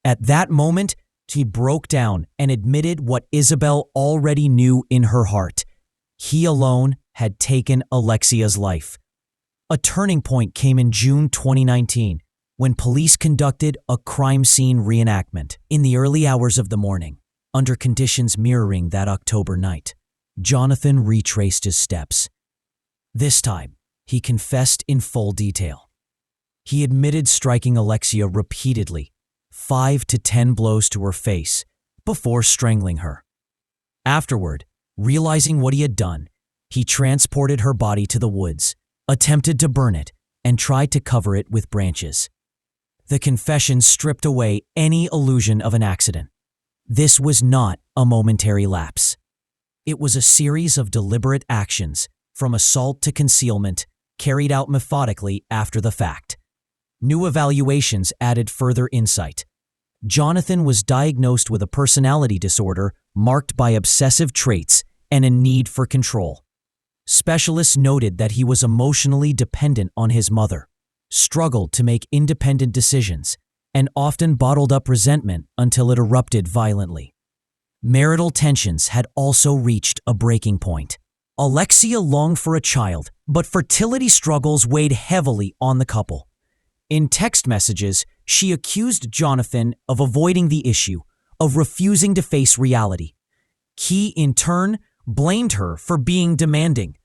A: At that moment, he broke down and admitted what Isabel already knew in her heart. He alone had taken Alexia's life. A turning point came in June 2019 when police conducted a crime scene reenactment. In the early hours of the morning, under conditions mirroring that October night, Jonathan retraced his steps. This time, he confessed in full detail. He admitted striking Alexia repeatedly, 5 to 10 blows to her face, before strangling her. Afterward, realizing what he had done, he transported her body to the woods, attempted to burn it, and tried to cover it with branches. The confession stripped away any illusion of an accident. This was not a momentary lapse. It was a series of deliberate actions, from assault to concealment, carried out methodically after the fact. New evaluations added further insight. Jonathan was diagnosed with a personality disorder marked by obsessive traits and a need for control. Specialists noted that he was emotionally dependent on his mother, struggled to make independent decisions, and often bottled up resentment until it erupted violently. Marital tensions had also reached a breaking point. Alexia longed for a child, but fertility struggles weighed heavily on the couple. In text messages, she accused Jonathan of avoiding the issue, of refusing to face reality. He, in turn, blamed her for being demanding.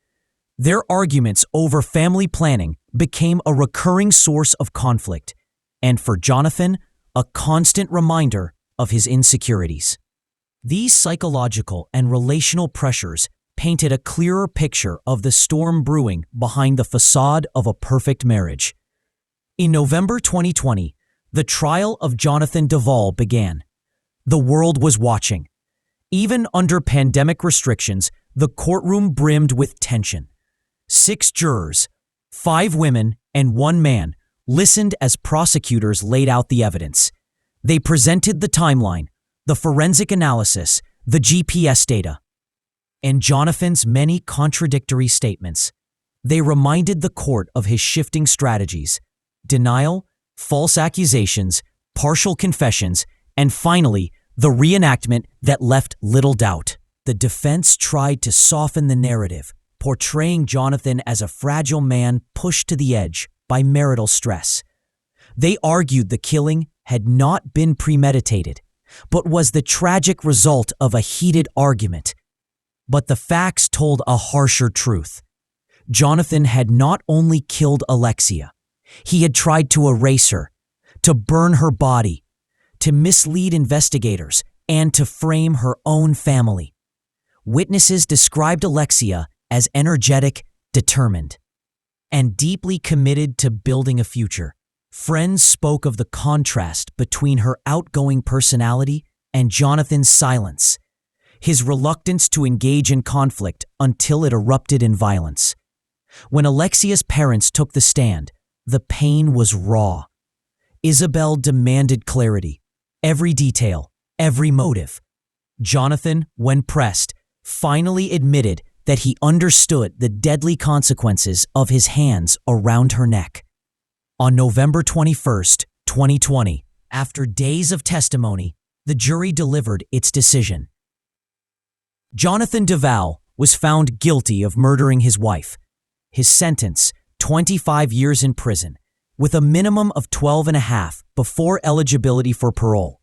A: Their arguments over family planning became a recurring source of conflict, and for Jonathan, a constant reminder of his insecurities. These psychological and relational pressures painted a clearer picture of the storm brewing behind the facade of a perfect marriage. In November 2020, the trial of Jonathan Daval began. The world was watching. Even under pandemic restrictions, the courtroom brimmed with tension. 6 jurors, 5 women, and 1 man listened as prosecutors laid out the evidence. They presented the timeline, the forensic analysis, the GPS data, and Jonathan's many contradictory statements. They reminded the court of his shifting strategies: denial, false accusations, partial confessions, and finally, the reenactment that left little doubt. The defense tried to soften the narrative, portraying Jonathan as a fragile man pushed to the edge by marital stress. They argued the killing had not been premeditated, but was the tragic result of a heated argument. But the facts told a harsher truth. Jonathan had not only killed Alexia, he had tried to erase her, to burn her body, to mislead investigators, and to frame her own family. Witnesses described Alexia as energetic, determined, and deeply committed to building a future. Friends spoke of the contrast between her outgoing personality and Jonathan's silence, his reluctance to engage in conflict until it erupted in violence. When Alexia's parents took the stand, the pain was raw. Isabel demanded clarity, every detail, every motive. Jonathan, when pressed, finally admitted that he understood the deadly consequences of his hands around her neck. On November 21st, 2020, after days of testimony, the jury delivered its decision. Jonathan Daval was found guilty of murdering his wife. His sentence, 25 years in prison, with a minimum of 12 and a half before eligibility for parole.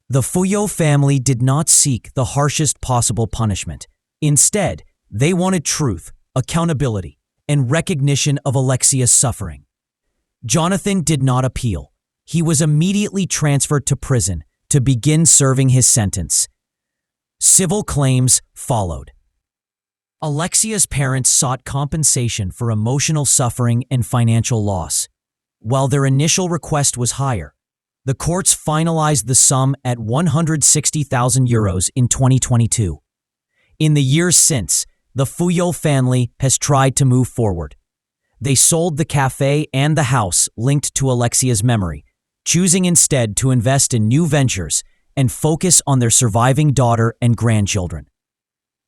A: The Fouillot family did not seek the harshest possible punishment. Instead, they wanted truth, accountability, and recognition of Alexia's suffering. Jonathan did not appeal. He was immediately transferred to prison to begin serving his sentence. Civil claims followed. Alexia's parents sought compensation for emotional suffering and financial loss. While their initial request was higher, the courts finalized the sum at €160,000 in 2022. In the years since, the Fouillot family has tried to move forward. They sold the cafe and the house linked to Alexia's memory, choosing instead to invest in new ventures and focus on their surviving daughter and grandchildren.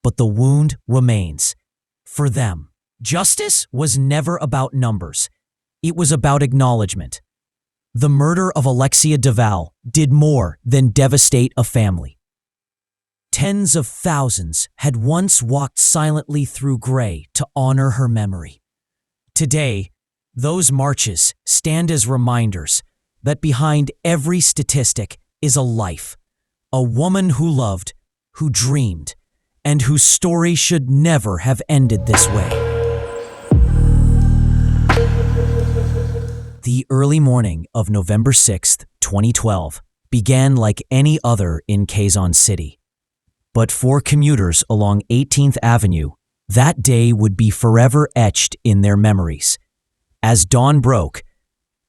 A: But the wound remains. For them, justice was never about numbers. It was about acknowledgement. The murder of Alexia Daval did more than devastate a family. Tens of thousands had once walked silently through Gray to honor her memory. Today, those marches stand as reminders that behind every statistic is a life, a woman who loved, who dreamed, and whose story should never have ended this way. The early morning of November 6, 2012, began like any other in Quezon City. But for commuters along 18th Avenue, that day would be forever etched in their memories. As dawn broke,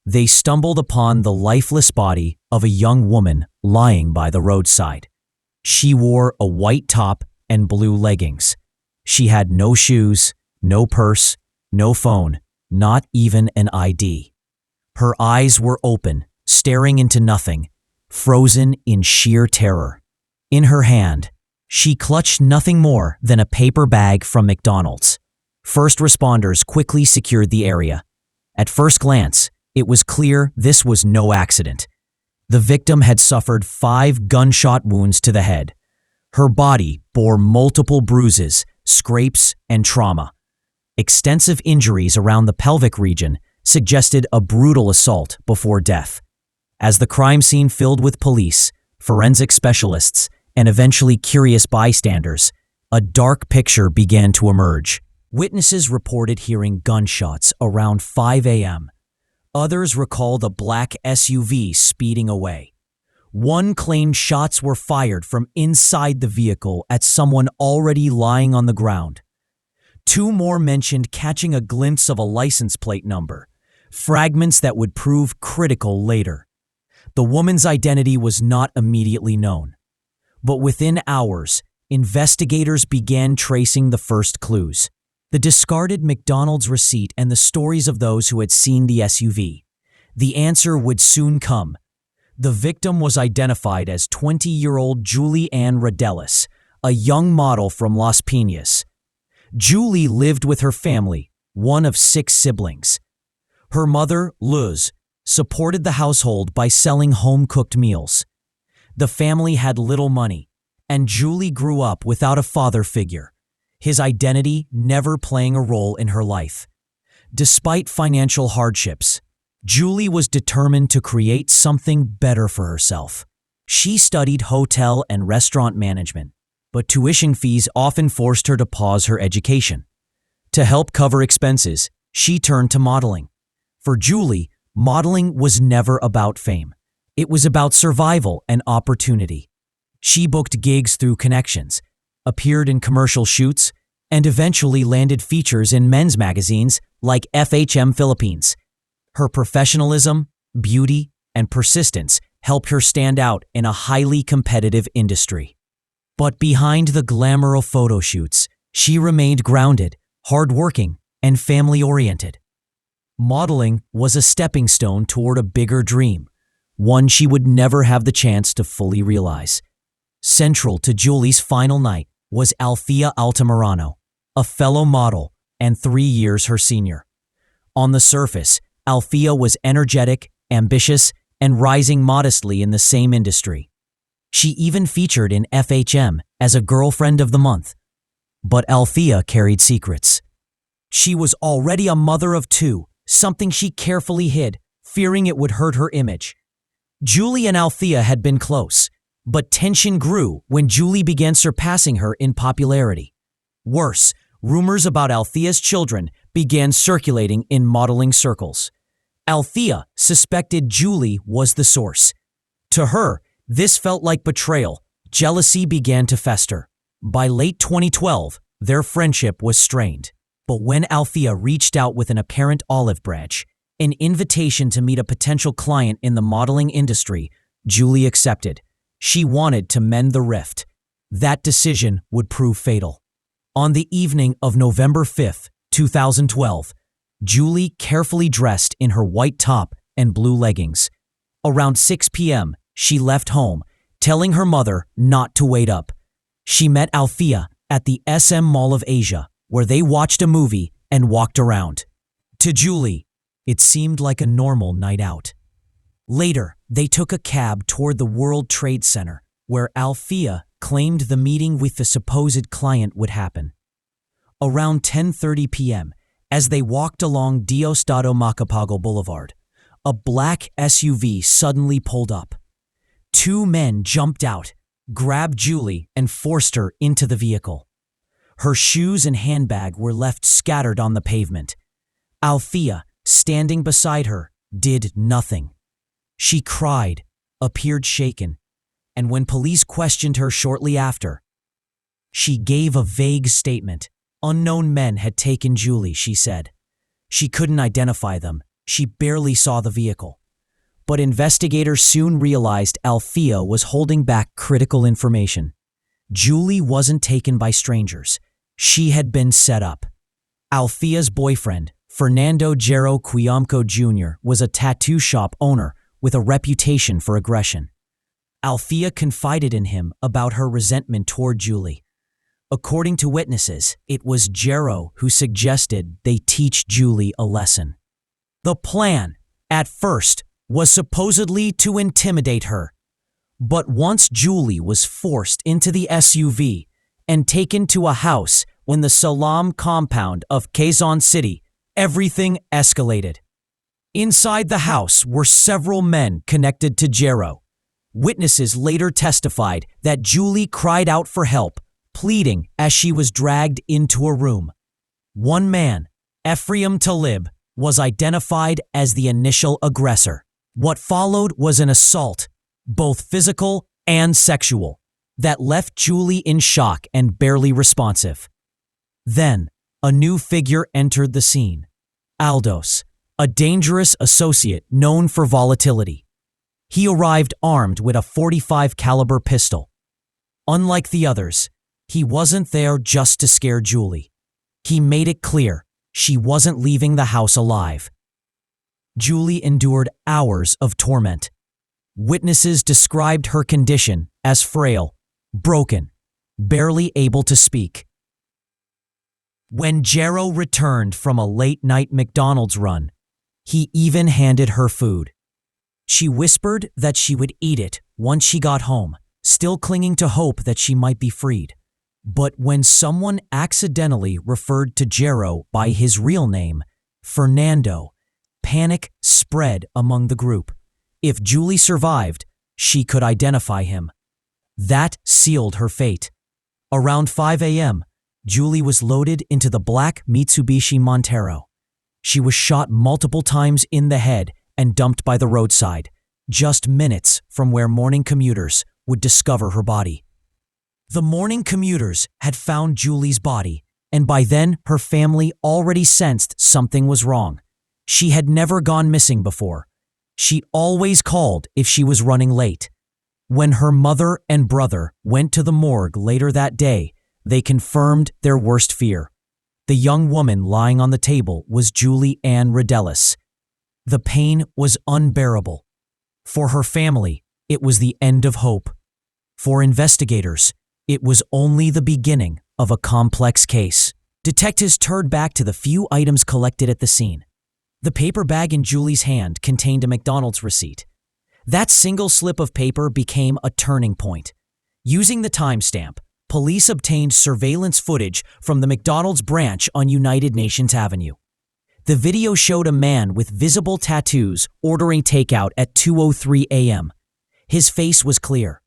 A: they stumbled upon the lifeless body of a young woman lying by the roadside. She wore a white top and blue leggings. She had no shoes, no purse, no phone, not even an ID. Her eyes were open, staring into nothing, frozen in sheer terror. In her hand, she clutched nothing more than a paper bag from McDonald's. First responders quickly secured the area. At first glance, it was clear this was no accident. The victim had suffered 5 gunshot wounds to the head. Her body bore multiple bruises, scrapes, and trauma. Extensive injuries around the pelvic region suggested a brutal assault before death. As the crime scene filled with police, forensic specialists, and eventually curious bystanders, a dark picture began to emerge. Witnesses reported hearing gunshots around 5 a.m. Others recalled a black SUV speeding away. One claimed shots were fired from inside the vehicle at someone already lying on the ground. 2 more mentioned catching a glimpse of a license plate number, fragments that would prove critical later. The woman's identity was not immediately known. But within hours, investigators began tracing the first clues. The discarded McDonald's receipt and the stories of those who had seen the SUV. The answer would soon come. The victim was identified as 20-year-old Julie Ann Rodelas, a young model from Las Piñas. Julie lived with her family, one of 6 siblings. Her mother, Luz, supported the household by selling home-cooked meals. The family had little money, and Julie grew up without a father figure, his identity never playing a role in her life. Despite financial hardships, Julie was determined to create something better for herself. She studied hotel and restaurant management, but tuition fees often forced her to pause her education. To help cover expenses, she turned to modeling. For Julie, modeling was never about fame. It was about survival and opportunity. She booked gigs through connections, appeared in commercial shoots, and eventually landed features in men's magazines like FHM Philippines. Her professionalism, beauty, and persistence helped her stand out in a highly competitive industry. But behind the glamour of photo shoots, she remained grounded, hardworking, and family-oriented. Modeling was a stepping stone toward a bigger dream, one she would never have the chance to fully realize. Central to Julie's final night was Althea Altamirano, a fellow model, and 3 years her senior. On the surface, Althea was energetic, ambitious, and rising modestly in the same industry. She even featured in FHM as a girlfriend of the month. But Althea carried secrets. She was already a mother of 2, something she carefully hid, fearing it would hurt her image. Julie and Althea had been close, but tension grew when Julie began surpassing her in popularity. Worse, rumors about Althea's children began circulating in modeling circles. Althea suspected Julie was the source. To her, this felt like betrayal. Jealousy began to fester. By late 2012, their friendship was strained. But when Althea reached out with an apparent olive branch, an invitation to meet a potential client in the modeling industry, Julie accepted. She wanted to mend the rift. That decision would prove fatal. On the evening of November 5, 2012, Julie carefully dressed in her white top and blue leggings. Around 6 p.m., she left home, telling her mother not to wait up. She met Althea at the SM Mall of Asia, where they watched a movie and walked around. To Julie, it seemed like a normal night out. Later, they took a cab toward the World Trade Center, where Althea claimed the meeting with the supposed client would happen. Around 10:30 p.m., as they walked along Diosdado Macapagal Boulevard, a black SUV suddenly pulled up. 2 men jumped out, grabbed Julie, and forced her into the vehicle. Her shoes and handbag were left scattered on the pavement. Althea, standing beside her, did nothing. She cried, appeared shaken, and when police questioned her shortly after, she gave a vague statement. Unknown men had taken Julie, she said. She couldn't identify them. She barely saw the vehicle. But investigators soon realized Althea was holding back critical information. Julie wasn't taken by strangers. She had been set up. Althea's boyfriend, Fernando Jero Quiamco Jr., was a tattoo shop owner with a reputation for aggression. Althea confided in him about her resentment toward Julie. According to witnesses, it was Jero who suggested they teach Julie a lesson. The plan, at first, was supposedly to intimidate her. But once Julie was forced into the SUV and taken to a house in the Salam compound of Quezon City, everything escalated. Inside the house were several men connected to Jero. Witnesses later testified that Julie cried out for help, pleading as she was dragged into a room. One man, Ephraim Talib, was identified as the initial aggressor. What followed was an assault, both physical and sexual, that left Julie in shock and barely responsive. Then, a new figure entered the scene. Aldos, a dangerous associate known for volatility. He arrived armed with a .45 caliber pistol. Unlike the others, he wasn't there just to scare Julie. He made it clear she wasn't leaving the house alive. Julie endured hours of torment. Witnesses described her condition as frail, broken, barely able to speak. When Jero returned from a late-night McDonald's run, he even handed her food. She whispered that she would eat it once she got home, still clinging to hope that she might be freed. But when someone accidentally referred to Jero by his real name, Fernando, panic spread among the group. If Julie survived, she could identify him. That sealed her fate. Around 5 a.m., Julie was loaded into the black Mitsubishi Montero. She was shot multiple times in the head and dumped by the roadside, just minutes from where morning commuters would discover her body. The morning commuters had found Julie's body, and by then her family already sensed something was wrong. She had never gone missing before. She always called if she was running late. When her mother and brother went to the morgue later that day, they confirmed their worst fear. The young woman lying on the table was Julie Ann Rodelas. The pain was unbearable. For her family, it was the end of hope. For investigators, it was only the beginning of a complex case. Detectives turned back to the few items collected at the scene. The paper bag in Julie's hand contained a McDonald's receipt. That single slip of paper became a turning point. Using the timestamp, police obtained surveillance footage from the McDonald's branch on United Nations Avenue. The video showed a man with visible tattoos ordering takeout at 2:03 a.m. His face was clear.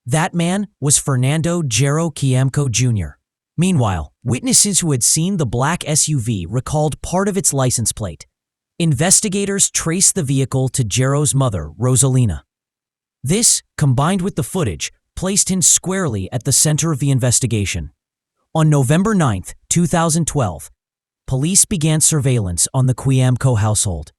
A: That man was Fernando Jero Quiamco Jr. Meanwhile, witnesses who had seen the black SUV recalled part of its license plate. Investigators traced the vehicle to Jero's mother, Rosalina. This, combined with the footage, placed him squarely at the center of the investigation. On November 9, 2012, police began surveillance on the Quiamco household.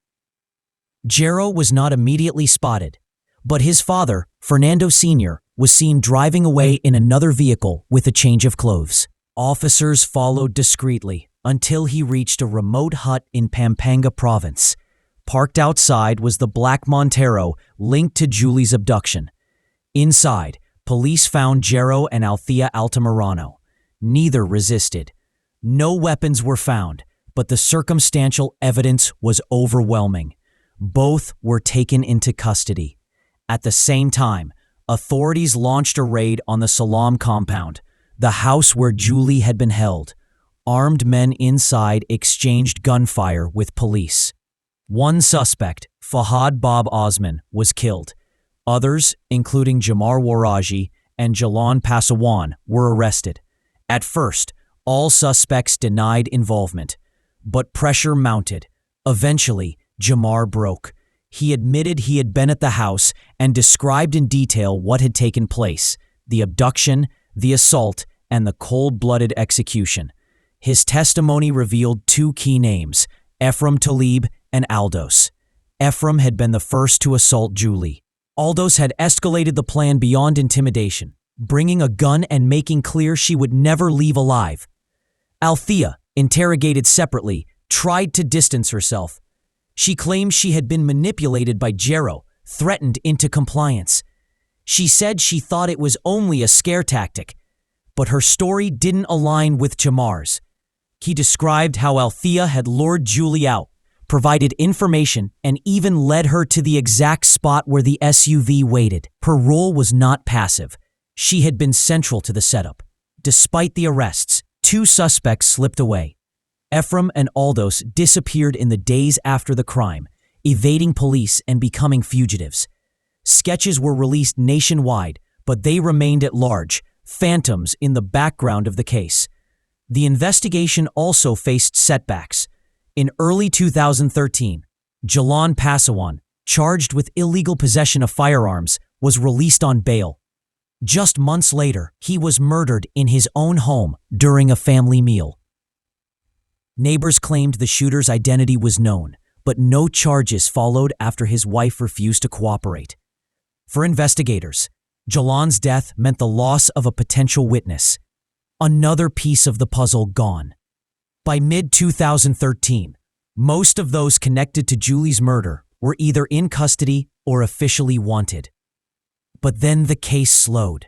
A: Jero was not immediately spotted, but his father, Fernando Sr., was seen driving away in another vehicle with a change of clothes. Officers followed discreetly until he reached a remote hut in Pampanga province. Parked outside was the black Montero linked to Julie's abduction. Inside, police found Jero and Althea Altamirano. Neither resisted. No weapons were found, but the circumstantial evidence was overwhelming. Both were taken into custody. At the same time, authorities launched a raid on the Salam compound, the house where Julie had been held. Armed men inside exchanged gunfire with police. One suspect, Fahad Bob Osman, was killed. Others, including Jamar Waraji and Jalan Pasawan, were arrested. At first, all suspects denied involvement, but pressure mounted. Eventually, Jamar broke. He admitted he had been at the house and described in detail what had taken place: the abduction, the assault, and the cold-blooded execution. His testimony revealed two key names, Ephraim Talib and Aldos. Ephraim had been the first to assault Julie. Aldos had escalated the plan beyond intimidation, bringing a gun and making clear she would never leave alive. Althea, interrogated separately, tried to distance herself. She claimed she had been manipulated by Jero, threatened into compliance. She said she thought it was only a scare tactic, but her story didn't align with Jamar's. He described how Althea had lured Julie out, provided information, and even led her to the exact spot where the SUV waited. Her role was not passive. She had been central to the setup. Despite the arrests, two suspects slipped away. Ephraim and Aldos disappeared in the days after the crime, evading police and becoming fugitives. Sketches were released nationwide, but they remained at large, phantoms in the background of the case. The investigation also faced setbacks. In early 2013, Jalan Pasawan, charged with illegal possession of firearms, was released on bail. Just months later, he was murdered in his own home during a family meal. Neighbors claimed the shooter's identity was known, but no charges followed after his wife refused to cooperate. For investigators, Jalan's death meant the loss of a potential witness. Another piece of the puzzle gone. By mid-2013, most of those connected to Julie's murder were either in custody or officially wanted. But then the case slowed.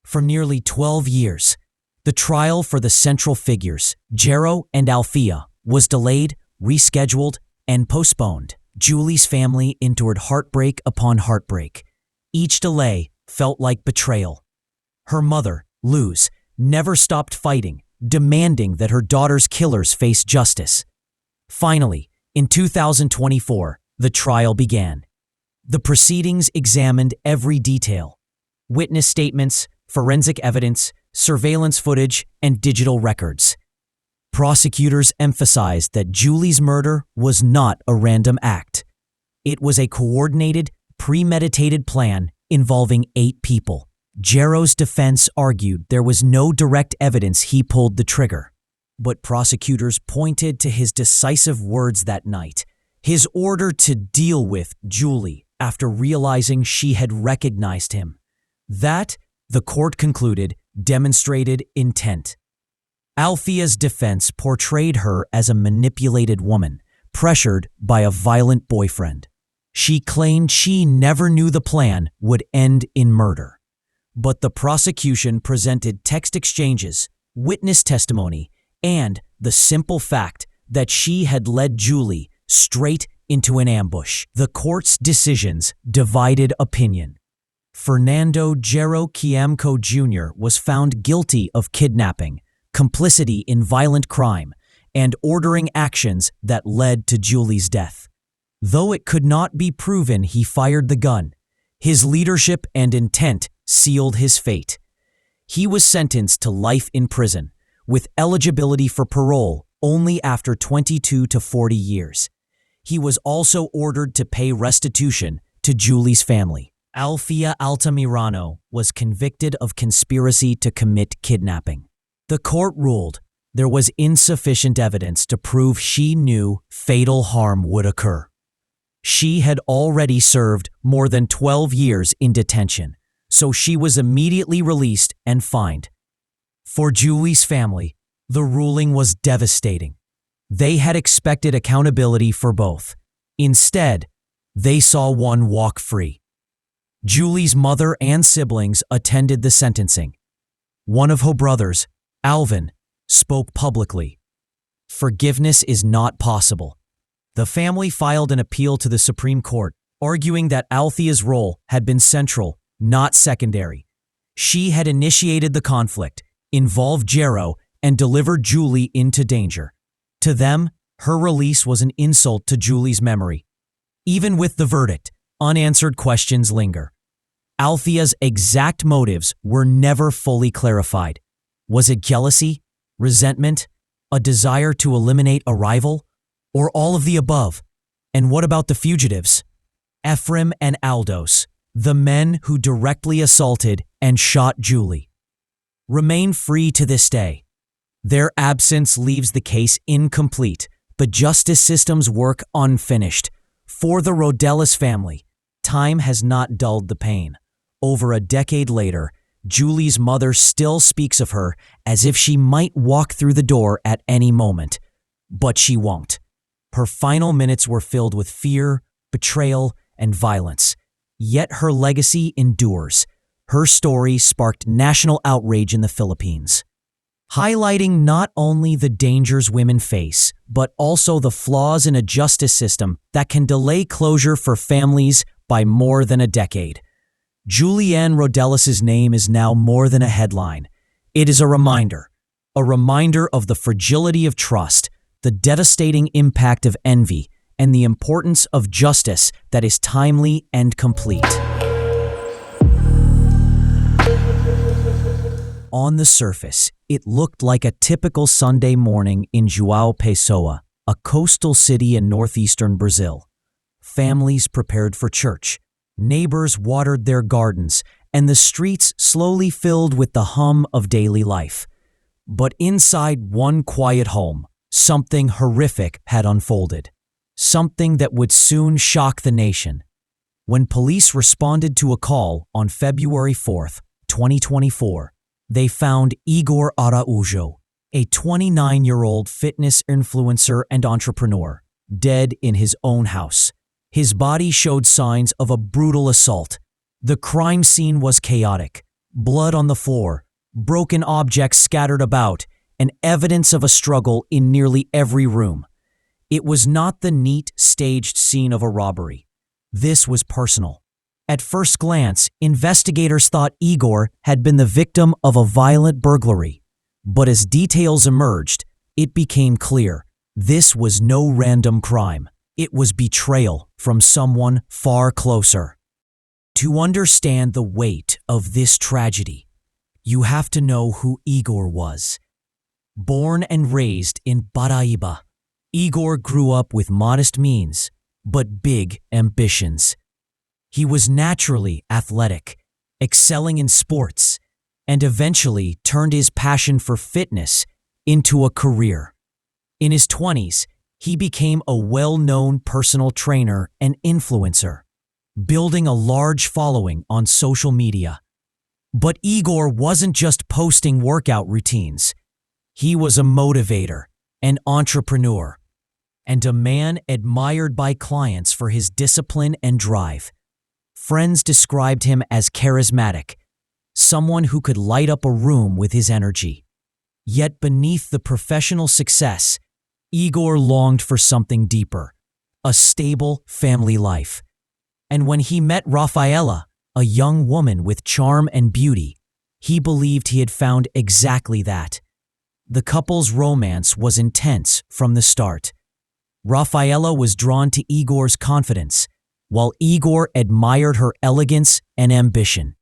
A: For nearly 12 years, the trial for the central figures, Jero and Althea, was delayed, rescheduled, and postponed. Julie's family endured heartbreak upon heartbreak. Each delay felt like betrayal. Her mother, Luz, never stopped fighting, demanding that her daughter's killers face justice. Finally, in 2024, the trial began. The proceedings examined every detail: witness statements, forensic evidence, surveillance footage, and digital records. Prosecutors emphasized that Julie's murder was not a random act. It was a coordinated, premeditated plan involving 8 people. Jero's defense argued there was no direct evidence he pulled the trigger, but prosecutors pointed to his decisive words that night, his order to deal with Julie after realizing she had recognized him. That, the court concluded, demonstrated intent. Althea's defense portrayed her as a manipulated woman, pressured by a violent boyfriend. She claimed she never knew the plan would end in murder. But the prosecution presented text exchanges, witness testimony, and the simple fact that she had led Julie straight into an ambush. The court's decisions divided opinion. Fernando Jero Quiamco Jr. was found guilty of kidnapping, complicity in violent crime, and ordering actions that led to Julie's death. Though it could not be proven he fired the gun, his leadership and intent sealed his fate. He was sentenced to life in prison, with eligibility for parole only after 22 to 40 years. He was also ordered to pay restitution to Julie's family. Alfia Altamirano was convicted of conspiracy to commit kidnapping. The court ruled there was insufficient evidence to prove she knew fatal harm would occur. She had already served more than 12 years in detention, so she was immediately released and fined. For Julie's family, the ruling was devastating. They had expected accountability for both. Instead, they saw one walk free. Julie's mother and siblings attended the sentencing. One of her brothers, Alvin, spoke publicly. Forgiveness is not possible. The family filed an appeal to the Supreme Court, arguing that Althea's role had been central, not secondary. She had initiated the conflict, involved Jero, and delivered Julie into danger. To them, her release was an insult to Julie's memory. Even with the verdict, unanswered questions linger. Althea's exact motives were never fully clarified. Was it jealousy, resentment, a desire to eliminate a rival, or all of the above? And what about the fugitives? Ephraim and Aldos, the men who directly assaulted and shot Julie, remain free to this day. Their absence leaves the case incomplete, but justice system's work unfinished. For the Rodelas family, time has not dulled the pain. Over a decade later, Julie's mother still speaks of her as if she might walk through the door at any moment. But she won't. Her final minutes were filled with fear, betrayal, and violence. Yet her legacy endures. Her story sparked national outrage in the Philippines, highlighting not only the dangers women face, but also the flaws in a justice system that can delay closure for families by more than a decade. Julie Ann Rodelas' name is now more than a headline. It is a reminder of the fragility of trust, the devastating impact of envy, and the importance of justice that is timely and complete. On the surface, it looked like a typical Sunday morning in João Pessoa, a coastal city in northeastern Brazil. Families prepared for church. Neighbors watered their gardens, and the streets slowly filled with the hum of daily life. But inside one quiet home, something horrific had unfolded. Something that would soon shock the nation. When police responded to a call on February 4th, 2024, they found Igor Araujo, a 29-year-old fitness influencer and entrepreneur, dead in his own house. His body showed signs of a brutal assault. The crime scene was chaotic. Blood on the floor, broken objects scattered about, and evidence of a struggle in nearly every room. It was not the neat, staged scene of a robbery. This was personal. At first glance, investigators thought Igor had been the victim of a violent burglary. But as details emerged, it became clear this was no random crime. It was betrayal from someone far closer. To understand the weight of this tragedy, you have to know who Igor was. Born and raised in Paraíba, Igor grew up with modest means, but big ambitions. He was naturally athletic, excelling in sports, and eventually turned his passion for fitness into a career. In his 20s, he became a well-known personal trainer and influencer, building a large following on social media. But Igor wasn't just posting workout routines. He was a motivator, an entrepreneur, and a man admired by clients for his discipline and drive. Friends described him as charismatic, someone who could light up a room with his energy. Yet beneath the professional success, Igor longed for something deeper, a stable family life. And when he met Rafaela, a young woman with charm and beauty, he believed he had found exactly that. The couple's romance was intense from the start. Rafaela was drawn to Igor's confidence, while Igor admired her elegance and ambition.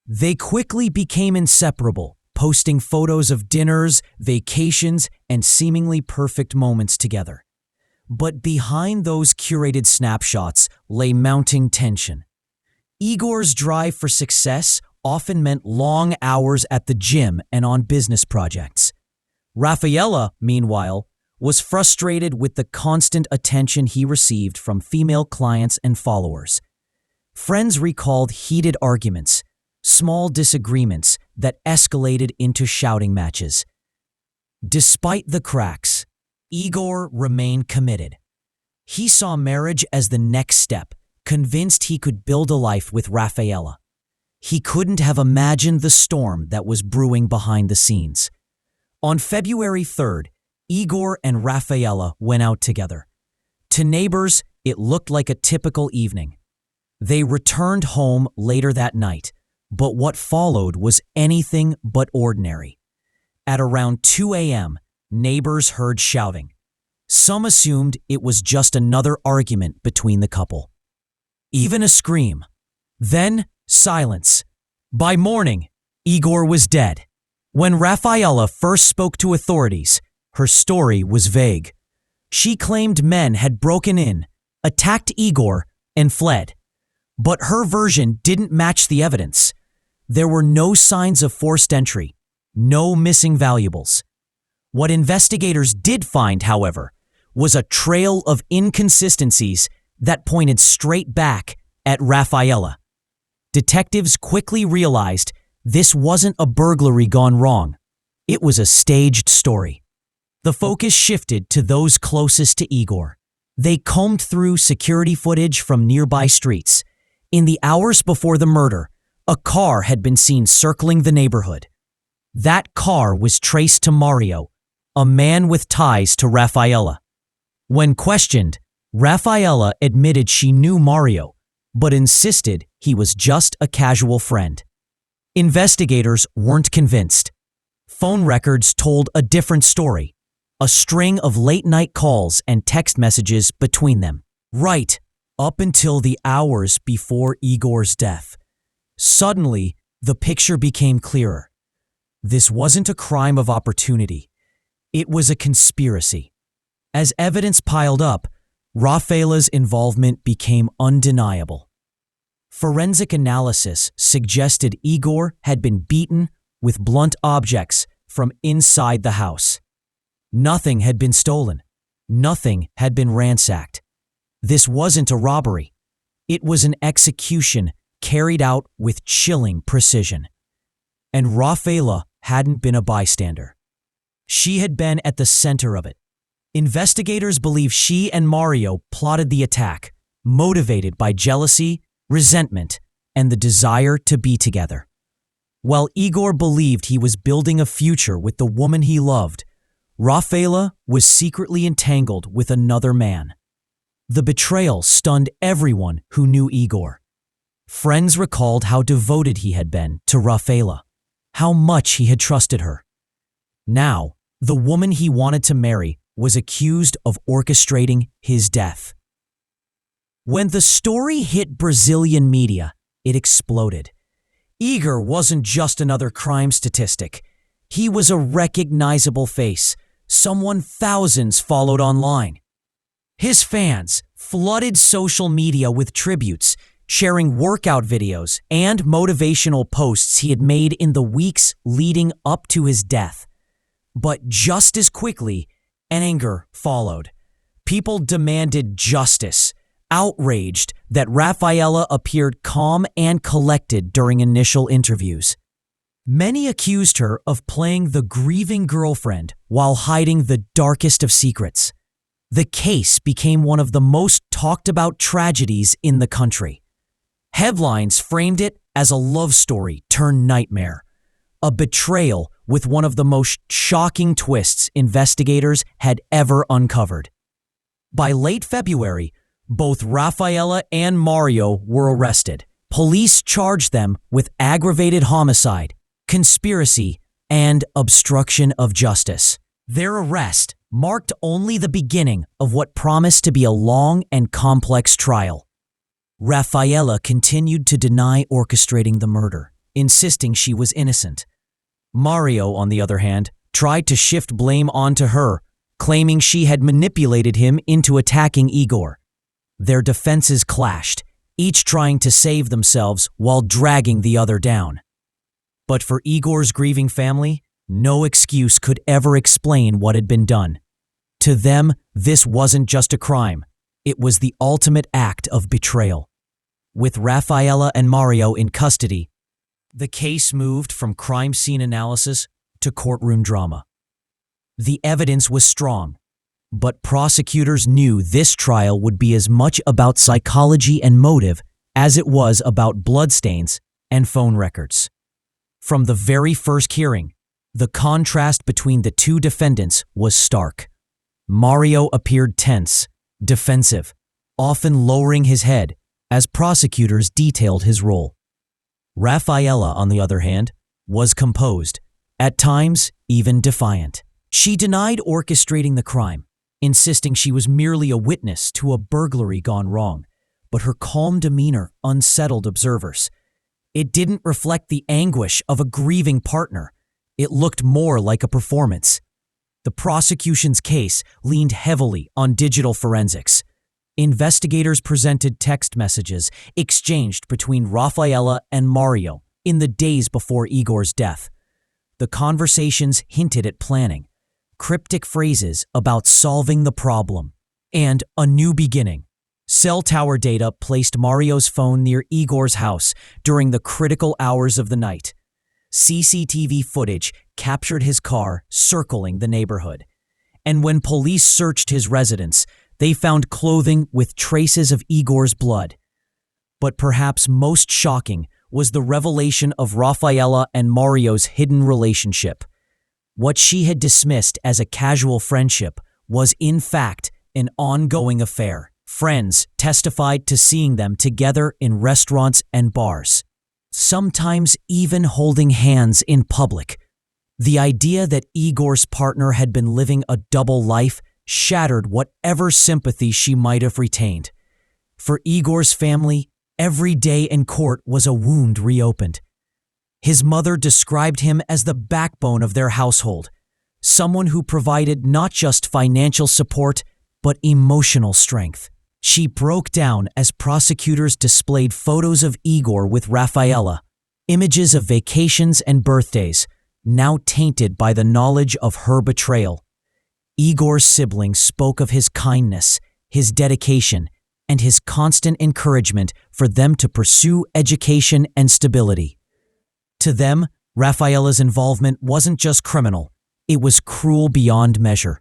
A: They quickly became inseparable, posting photos of dinners, vacations, and seemingly perfect moments together. But behind those curated snapshots lay mounting tension. Igor's drive for success often meant long hours at the gym and on business projects. Rafaela, meanwhile, was frustrated with the constant attention he received from female clients and followers. Friends recalled heated arguments, small disagreements that escalated into shouting matches. Despite the cracks, Igor remained committed. He saw marriage as the next step, convinced he could build a life with Rafaela. He couldn't have imagined the storm that was brewing behind the scenes. On February 3rd, Igor and Rafaela went out together. To neighbors, it looked like a typical evening. They returned home later that night, but what followed was anything but ordinary. At around 2 a.m., neighbors heard shouting. Some assumed it was just another argument between the couple. Even a scream. Then, silence. By morning, Igor was dead. When Rafaela first spoke to authorities, her story was vague. She claimed men had broken in, attacked Igor, and fled. But her version didn't match the evidence. There were no signs of forced entry, no missing valuables. What investigators did find, however, was a trail of inconsistencies that pointed straight back at Rafaela. Detectives quickly realized this wasn't a burglary gone wrong. It was a staged story. The focus shifted to those closest to Igor. They combed through security footage from nearby streets. In the hours before the murder, a car had been seen circling the neighborhood. That car was traced to Mario, a man with ties to Rafaela. When questioned, Rafaela admitted she knew Mario, but insisted he was just a casual friend. Investigators weren't convinced. Phone records told a different story. A string of late-night calls and text messages between them, right up until the hours before Igor's death. Suddenly, the picture became clearer. This wasn't a crime of opportunity. It was a conspiracy. As evidence piled up, Rafaela's involvement became undeniable. Forensic analysis suggested Igor had been beaten with blunt objects from inside the house. Nothing had been stolen. Nothing had been ransacked. This wasn't a robbery. It was an execution carried out with chilling precision. And Rafaela hadn't been a bystander. She had been at the center of it. Investigators believe she and Mario plotted the attack, motivated by jealousy, resentment, and the desire to be together. While Igor believed he was building a future with the woman he loved, Rafaela was secretly entangled with another man. The betrayal stunned everyone who knew Igor. Friends recalled how devoted he had been to Rafaela, how much he had trusted her. Now, the woman he wanted to marry was accused of orchestrating his death. When the story hit Brazilian media, it exploded. Igor wasn't just another crime statistic. He was a recognizable face, someone thousands followed online. His fans flooded social media with tributes, sharing workout videos and motivational posts he had made in the weeks leading up to his death. But just as quickly, anger followed. People demanded justice, outraged that Rafaela appeared calm and collected during initial interviews. Many accused her of playing the grieving girlfriend while hiding the darkest of secrets. The case became one of the most talked about tragedies in the country. Headlines framed it as a love story turned nightmare, a betrayal with one of the most shocking twists investigators had ever uncovered. By late February, both Rafaela and Mario were arrested. Police charged them with aggravated homicide, conspiracy, and obstruction of justice. Their arrest marked only the beginning of what promised to be a long and complex trial. Rafaela continued to deny orchestrating the murder, insisting she was innocent. Mario, on the other hand, tried to shift blame onto her, claiming she had manipulated him into attacking Igor. Their defenses clashed, each trying to save themselves while dragging the other down. But for Igor's grieving family, no excuse could ever explain what had been done. To them, this wasn't just a crime. It was the ultimate act of betrayal. With Rafaela and Mario in custody, the case moved from crime scene analysis to courtroom drama. The evidence was strong, but prosecutors knew this trial would be as much about psychology and motive as it was about bloodstains and phone records. From the very first hearing, the contrast between the two defendants was stark. Mario appeared tense, defensive, often lowering his head as prosecutors detailed his role. Rafaela, on the other hand, was composed, at times even defiant. She denied orchestrating the crime, insisting she was merely a witness to a burglary gone wrong, but her calm demeanor unsettled observers. It didn't reflect the anguish of a grieving partner. It looked more like a performance. The prosecution's case leaned heavily on digital forensics. Investigators presented text messages exchanged between Rafaela and Mario in the days before Igor's death. The conversations hinted at planning, cryptic phrases about solving the problem, and a new beginning. Cell tower data placed Mario's phone near Igor's house during the critical hours of the night. CCTV footage captured his car circling the neighborhood. And when police searched his residence, they found clothing with traces of Igor's blood. But perhaps most shocking was the revelation of Rafaela and Mario's hidden relationship. What she had dismissed as a casual friendship was in fact an ongoing affair. Friends testified to seeing them together in restaurants and bars, sometimes even holding hands in public. The idea that Igor's partner had been living a double life shattered whatever sympathy she might have retained. For Igor's family, every day in court was a wound reopened. His mother described him as the backbone of their household, someone who provided not just financial support, but emotional strength. She broke down as prosecutors displayed photos of Igor with Rafaela, images of vacations and birthdays, now tainted by the knowledge of her betrayal. Igor's siblings spoke of his kindness, his dedication, and his constant encouragement for them to pursue education and stability. To them, Rafaela's involvement wasn't just criminal, it was cruel beyond measure.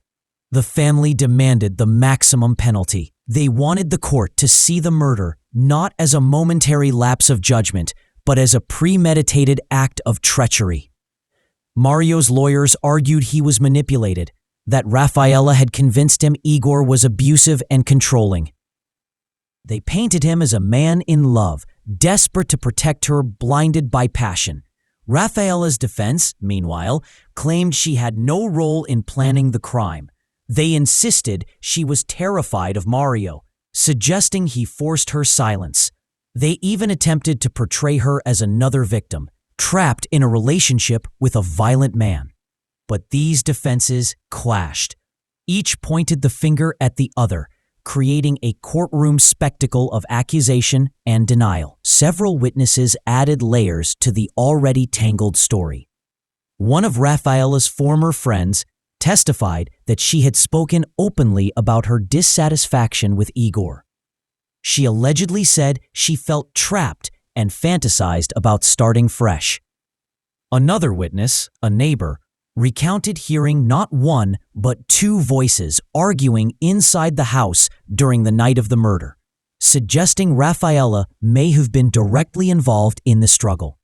A: The family demanded the maximum penalty. They wanted the court to see the murder not as a momentary lapse of judgment, but as a premeditated act of treachery. Mario's lawyers argued he was manipulated, that Rafaela had convinced him Igor was abusive and controlling. They painted him as a man in love, desperate to protect her, blinded by passion. Rafaela's defense, meanwhile, claimed she had no role in planning the crime. They insisted she was terrified of Mario, suggesting he forced her silence. They even attempted to portray her as another victim, trapped in a relationship with a violent man. But these defenses clashed. Each pointed the finger at the other, creating a courtroom spectacle of accusation and denial. Several witnesses added layers to the already tangled story. One of Rafaela's former friends testified that she had spoken openly about her dissatisfaction with Igor. She allegedly said she felt trapped and fantasized about starting fresh. Another witness, a neighbor, recounted hearing not one but two voices arguing inside the house during the night of the murder, suggesting Rafaela may have been directly involved in the struggle.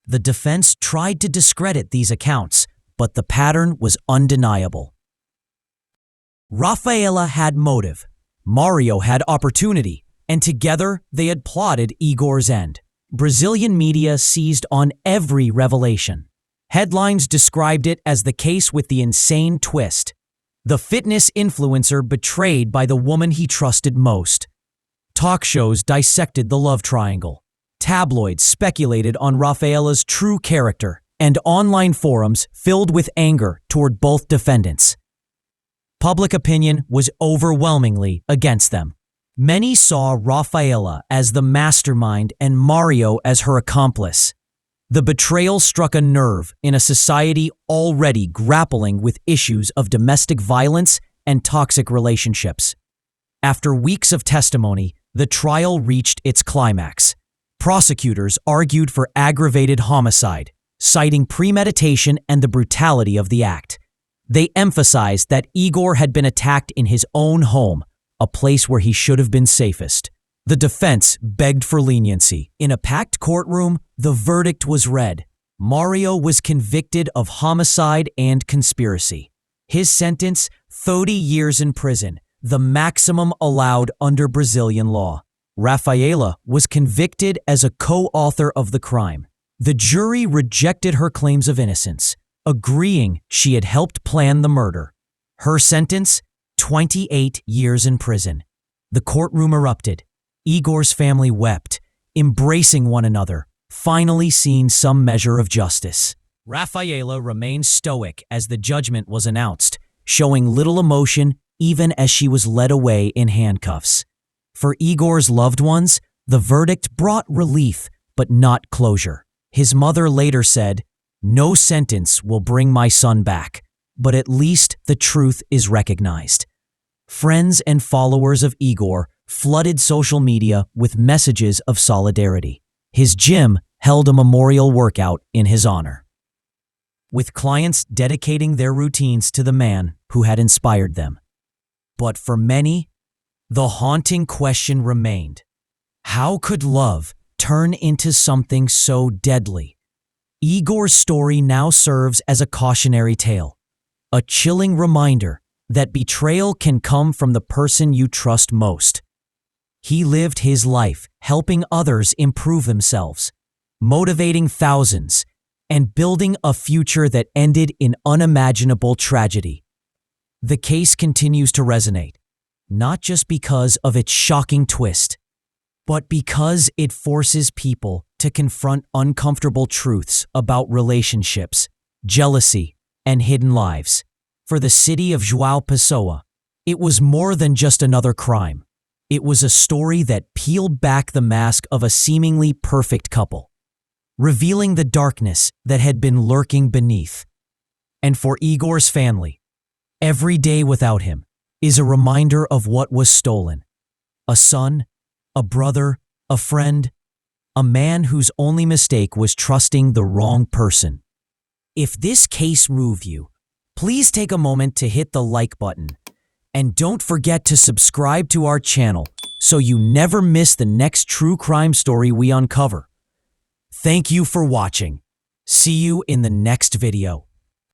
A: The defense tried to discredit these accounts, but the pattern was undeniable. Rafaela had motive, Mario had opportunity, and together they had plotted Igor's end. Brazilian media seized on every revelation. Headlines described it as the case with the insane twist. The fitness influencer betrayed by the woman he trusted most. Talk shows dissected the love triangle. Tabloids speculated on Rafaela's true character, and online forums filled with anger toward both defendants. Public opinion was overwhelmingly against them. Many saw Rafaela as the mastermind and Mario as her accomplice. The betrayal struck a nerve in a society already grappling with issues of domestic violence and toxic relationships. After weeks of testimony, the trial reached its climax. Prosecutors argued for aggravated homicide, citing premeditation and the brutality of the act. They emphasized that Igor had been attacked in his own home, a place where he should have been safest. The defense begged for leniency. In a packed courtroom, the verdict was read. Mario was convicted of homicide and conspiracy. His sentence, 30 years in prison, the maximum allowed under Brazilian law. Rafaela was convicted as a co-author of the crime. The jury rejected her claims of innocence, agreeing she had helped plan the murder. Her sentence, 28 years in prison. The courtroom erupted. Igor's family wept, embracing one another, finally seeing some measure of justice. Rafaela remained stoic as the judgment was announced, showing little emotion even as she was led away in handcuffs. For Igor's loved ones, the verdict brought relief, but not closure. His mother later said, "No sentence will bring my son back, but at least the truth is recognized." Friends and followers of Igor flooded social media with messages of solidarity. His gym held a memorial workout in his honor, with clients dedicating their routines to the man who had inspired them. But for many, the haunting question remained: how could love turn into something so deadly? Igor's story now serves as a cautionary tale, a chilling reminder that betrayal can come from the person you trust most. He lived his life helping others improve themselves, motivating thousands, and building a future that ended in unimaginable tragedy. The case continues to resonate, not just because of its shocking twist, but because it forces people to confront uncomfortable truths about relationships, jealousy, and hidden lives. For the city of João Pessoa, it was more than just another crime. It was a story that peeled back the mask of a seemingly perfect couple, revealing the darkness that had been lurking beneath. And for Igor's family, every day without him is a reminder of what was stolen: a son, a brother, a friend, a man whose only mistake was trusting the wrong person. If this case moved you, please take a moment to hit the like button. And don't forget to subscribe to our channel so you never miss the next true crime story we uncover. Thank you for watching. See you in the next video.